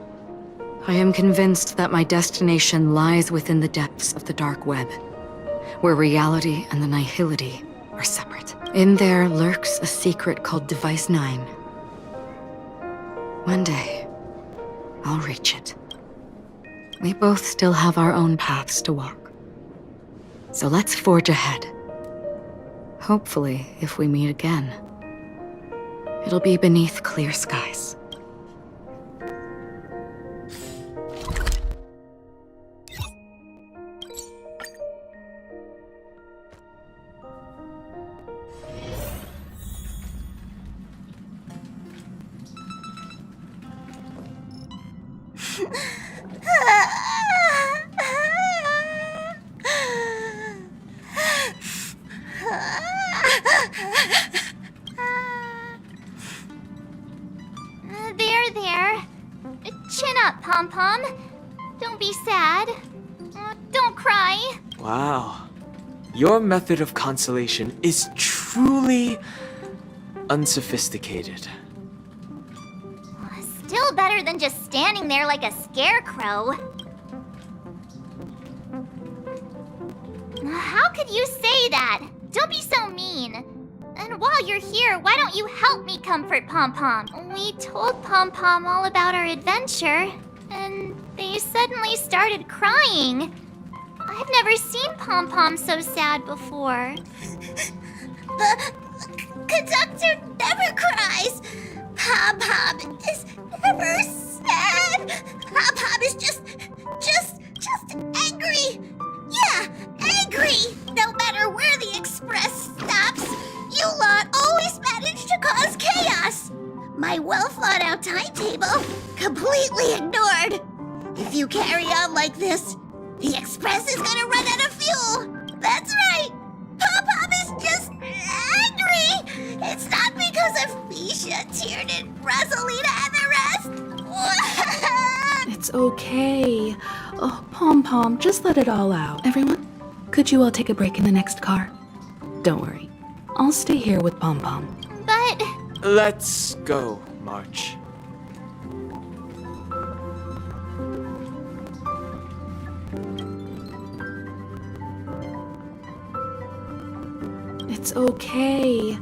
I am convinced that my destination lies within the depths of the dark web, where reality and the nihility are separate. In there lurks a secret called Device 9. One day, I'll reach it. We both still have our own paths to walk. So let's forge ahead. Hopefully, if we meet again, it'll be beneath clear skies. There. Chin up, Pom-Pom. Don't be sad. Don't cry. Wow. Your method of consolation is truly unsophisticated. Still better than just standing there like a scarecrow. How could you say that? Don't be so mean. And while you're here, why don't you help me comfort Pom-Pom? We told Pom-Pom all about our adventure, and they suddenly started crying. I've never seen Pom-Pom so sad before. The conductor never cries. Pom-Pom is never sad. Pom-Pom is just angry. Yeah, angry. No matter where the express stops, you lot always manage to cause chaos. My well-thought-out timetable completely ignored. If you carry on like this, the express is gonna run out of fuel. That's right. Pom-Pom is just angry. It's not because of Misha, Tiernan, Rosalina, and the rest. It's okay. Oh, Pom-Pom, just let it all out. Everyone, could you all take a break in the next car? Don't worry. I'll stay here with Pom-Pom. But... Let's go, March. It's okay.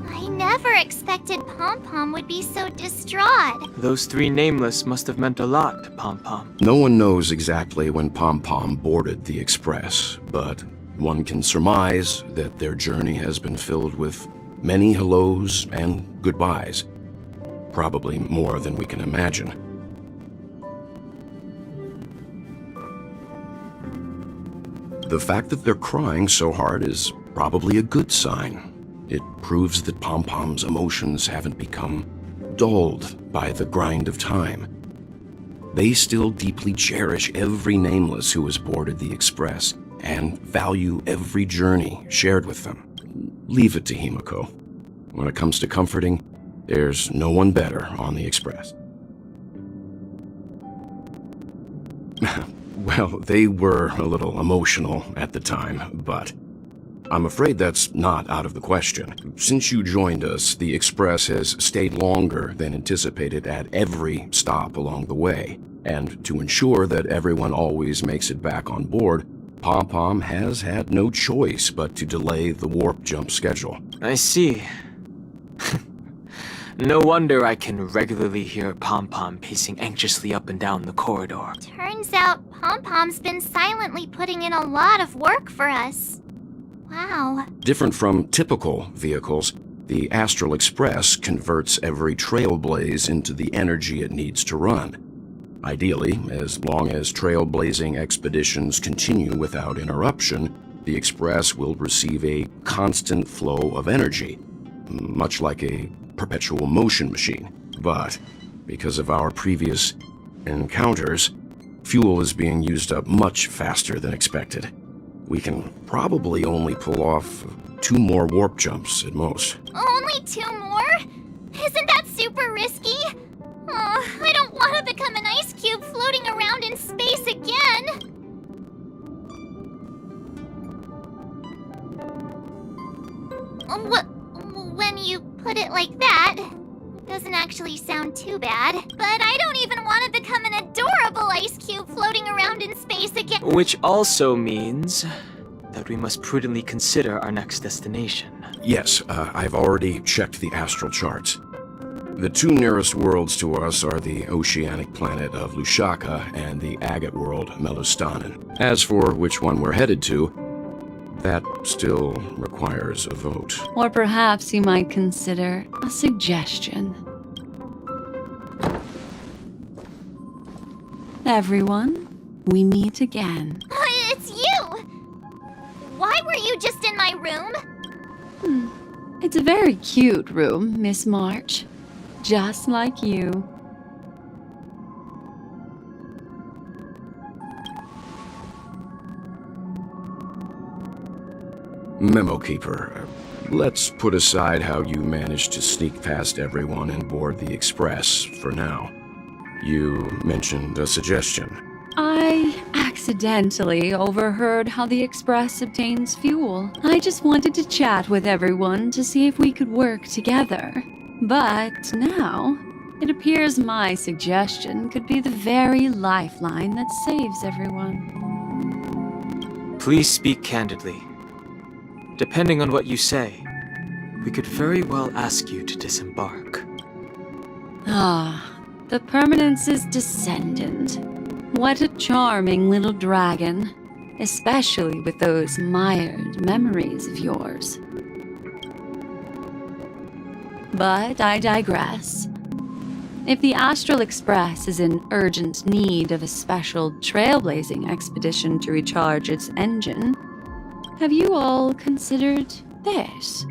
I never expected Pom-Pom would be so distraught. Those three nameless must have meant a lot to Pom-Pom. No one knows exactly when Pom-Pom boarded the Express, but one can surmise that their journey has been filled with many hellos and goodbyes. Probably more than we can imagine. The fact that they're crying so hard is probably a good sign. It proves that Pom-Pom's emotions haven't become dulled by the grind of time. They still deeply cherish every nameless who has boarded the Express and value every journey shared with them. Leave it to Himiko. When it comes to comforting, there's no one better on the Express. Well, they were a little emotional at the time, but I'm afraid that's not out of the question. Since you joined us, the Express has stayed longer than anticipated at every stop along the way. And to ensure that everyone always makes it back on board, Pom-Pom has had no choice but to delay the warp jump schedule. I see. No wonder I can regularly hear Pom-Pom pacing anxiously up and down the corridor. Turns out Pom-Pom's been silently putting in a lot of work for us. Wow. Different from typical vehicles, the Astral Express converts every trailblaze into the energy it needs to run. Ideally, as long as trailblazing expeditions continue without interruption, the Express will receive a constant flow of energy, much like a perpetual motion machine. But because of our previous encounters, fuel is being used up much faster than expected. We can probably only pull off 2 more warp jumps at most. Only 2 more? Isn't that super risky? Oh, I don't want to become an ice cube floating around in space again. When you put it like that, it doesn't actually sound too bad. But I don't even want to become an adorable ice cube floating around in space again. Which also means that we must prudently consider our next destination. Yes, I've already checked the astral charts. The 2 nearest worlds to us are the oceanic planet of Lushaka and the agate world Melostanen. As for which one we're headed to, that still requires a vote. Or perhaps you might consider a suggestion. Everyone, we meet again. It's you! Why were you just in my room? It's a very cute room, Miss March. Just like you. Memo Keeper, let's put aside how you managed to sneak past everyone and board the Express for now. You mentioned a suggestion. I accidentally overheard how the Express obtains fuel. I just wanted to chat with everyone to see if we could work together. But now, it appears my suggestion could be the very lifeline that saves everyone. Please speak candidly. Depending on what you say, we could very well ask you to disembark. Ah, The Permanence's descendant. What a charming little dragon, especially with those mired memories of yours. But I digress. If the Astral Express is in urgent need of a special trailblazing expedition to recharge its engine, have you all considered this?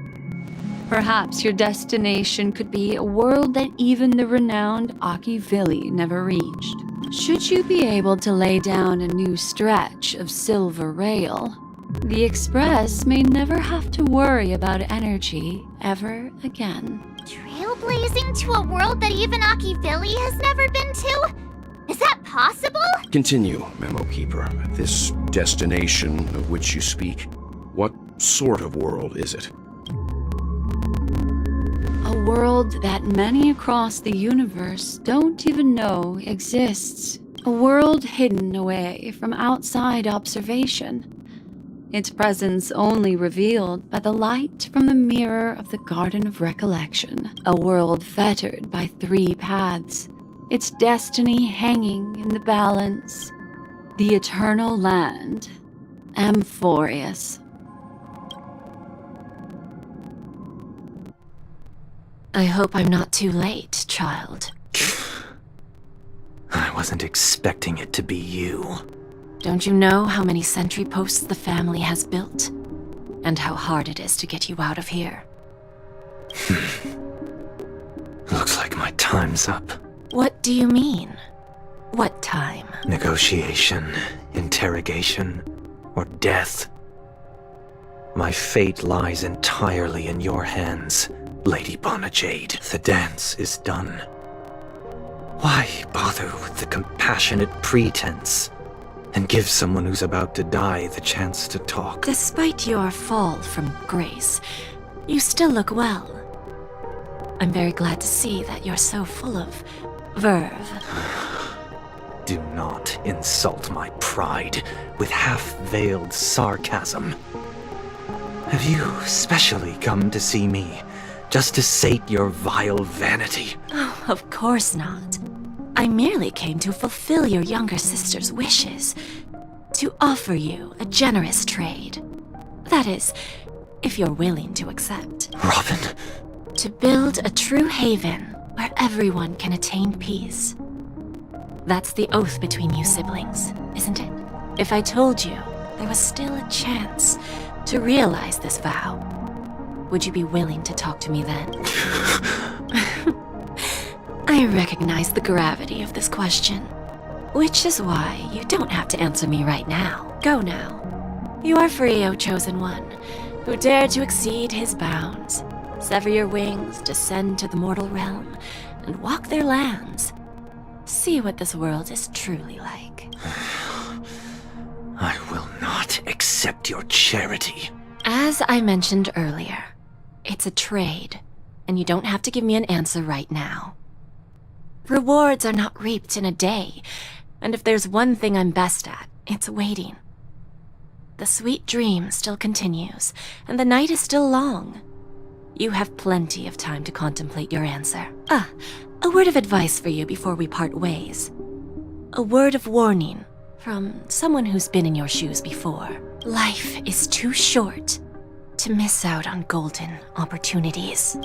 Perhaps your destination could be a world that even the renowned Akivili never reached. Should you be able to lay down a new stretch of silver rail, the Express may never have to worry about energy ever again. Trailblazing to a world that even Akivili has never been to? Is that possible? Continue, Memo Keeper. This destination of which you speak, what sort of world is it? A world that many across the universe don't even know exists. A world hidden away from outside observation. Its presence only revealed by the light from the mirror of the Garden of Recollection. A world fettered by 3 paths. Its destiny hanging in the balance. The eternal land. Amphorius. I hope I'm not too late, child. I wasn't expecting it to be you. Don't you know how many sentry posts the family has built? And how hard it is to get you out of here? Looks like my time's up. What do you mean? What time? Negotiation, interrogation, or death. My fate lies entirely in your hands, Lady Bonajade. The dance is done. Why bother with the compassionate pretense and give someone who's about to die the chance to talk? Despite your fall from grace, you still look well. I'm very glad to see that you're so full of verve. Do not insult my pride with half-veiled sarcasm. Have you specially come to see me just to sate your vile vanity? Oh, of course not. I merely came to fulfill your younger sister's wishes. To offer you a generous trade. That is, if you're willing to accept. Robin. To build a true haven where everyone can attain peace. That's the oath between you siblings, isn't it? If I told you there was still a chance to realize this vow, would you be willing to talk to me then? I recognize the gravity of this question, which is why you don't have to answer me right now. Go now. You are free, O Chosen One, who dared to exceed his bounds, sever your wings, descend to the mortal realm, and walk their lands. See what this world is truly like. I will not accept your charity. As I mentioned earlier, it's a trade, and you don't have to give me an answer right now. Rewards are not reaped in a day, and if there's one thing I'm best at, it's waiting. The sweet dream still continues, and the night is still long. You have plenty of time to contemplate your answer. A word of advice for you before we part ways. A word of warning from someone who's been in your shoes before. Life is too short to miss out on golden opportunities.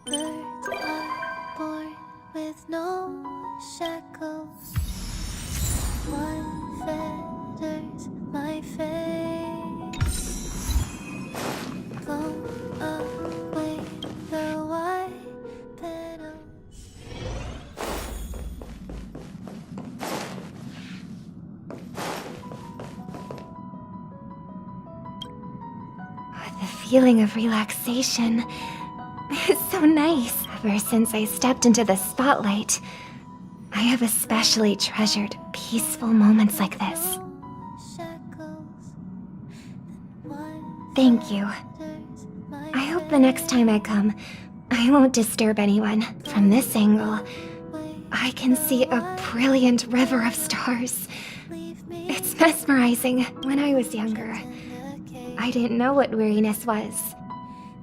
Birds are born with no shackles. One feathers my face. Blown away the white petals. The feeling of relaxation is so nice. Ever since I stepped into the spotlight, I have especially treasured peaceful moments like this. Thank you. I hope the next time I come, I won't disturb anyone. From this angle, I can see a brilliant river of stars. It's mesmerizing. When I was younger, I didn't know what weariness was.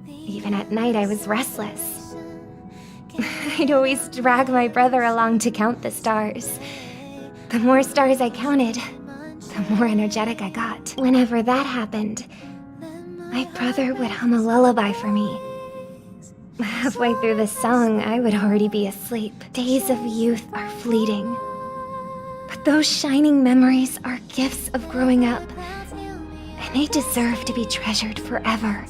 Even at night, I was restless. I'd always drag my brother along to count the stars. The more stars I counted, the more energetic I got. Whenever that happened, my brother would hum a lullaby for me. Halfway through the song, I would already be asleep. Days of youth are fleeting. But those shining memories are gifts of growing up, and they deserve to be treasured forever.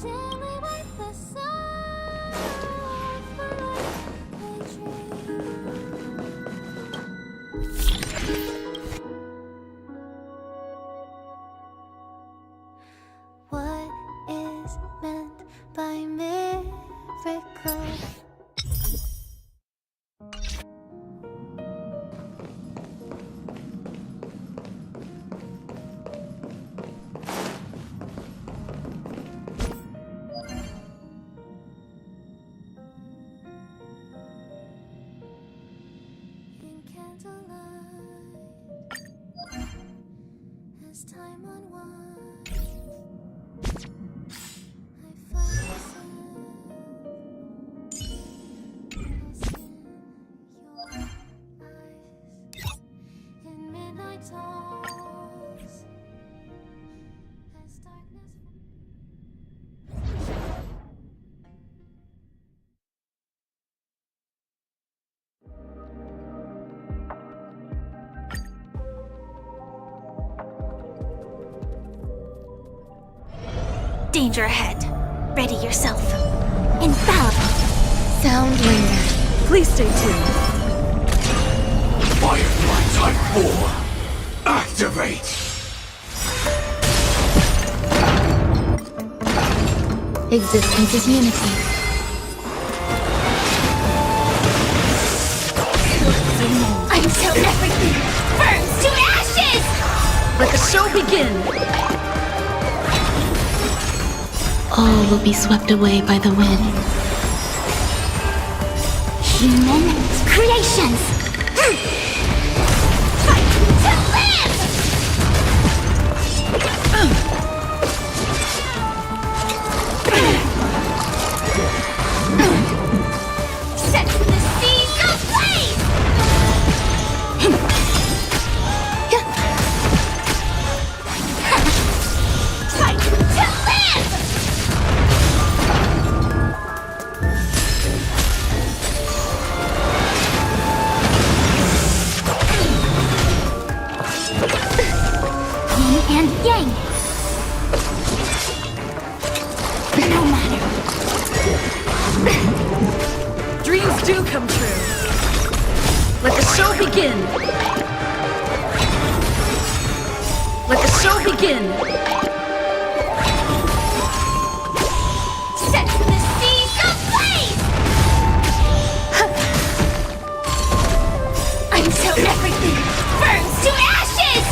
What is meant by miracle? In candlelight, as time unwinds, I find myself lost in your eyes. In midnight talks, as darkness. Danger ahead. Ready yourself. Infallible. Sound linger. Please stay tuned. Firefly Type 4, activate! Existence is unity. Until everything burns to ashes! Let the show begin! All will be swept away by the wind. Human creations! Fight to live! Set the seas ablaze! Fight to live! And yang. No matter. Dreams do come true. Let the show begin. Let the show begin. Set the seas ablaze! Until everything burns to ashes!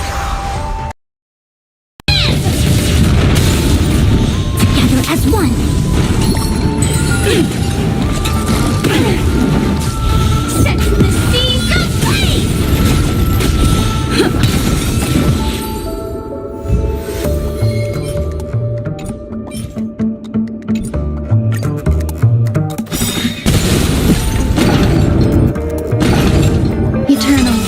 Together as one. Set the seas ablaze! Eternal.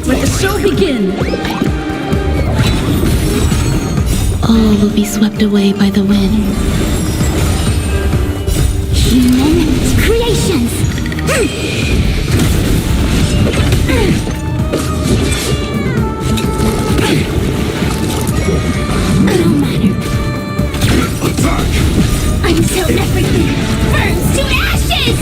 Let the show begin. All will be swept away by the wind. Human creations! No matter. Attack! Until everything burns to ashes!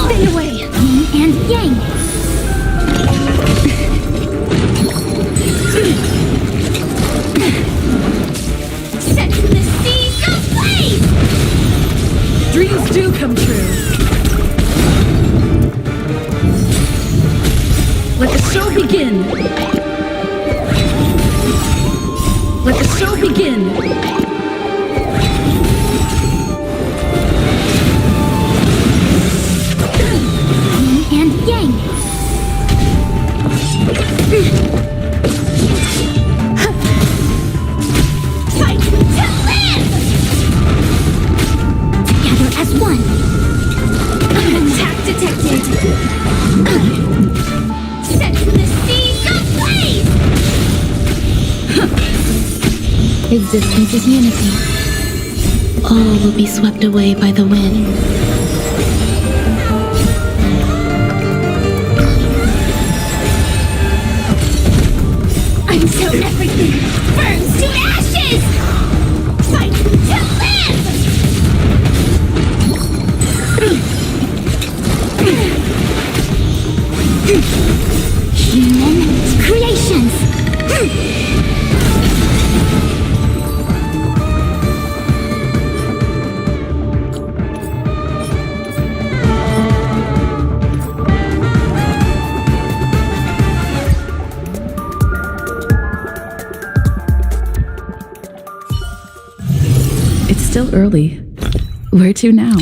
Stay away! Yin and yang! Set the seas ablaze! Existence is unity. All will be swept away by the wind. Until everything burns to ashes! Fight to live! Human creations! It's still early. Where to now?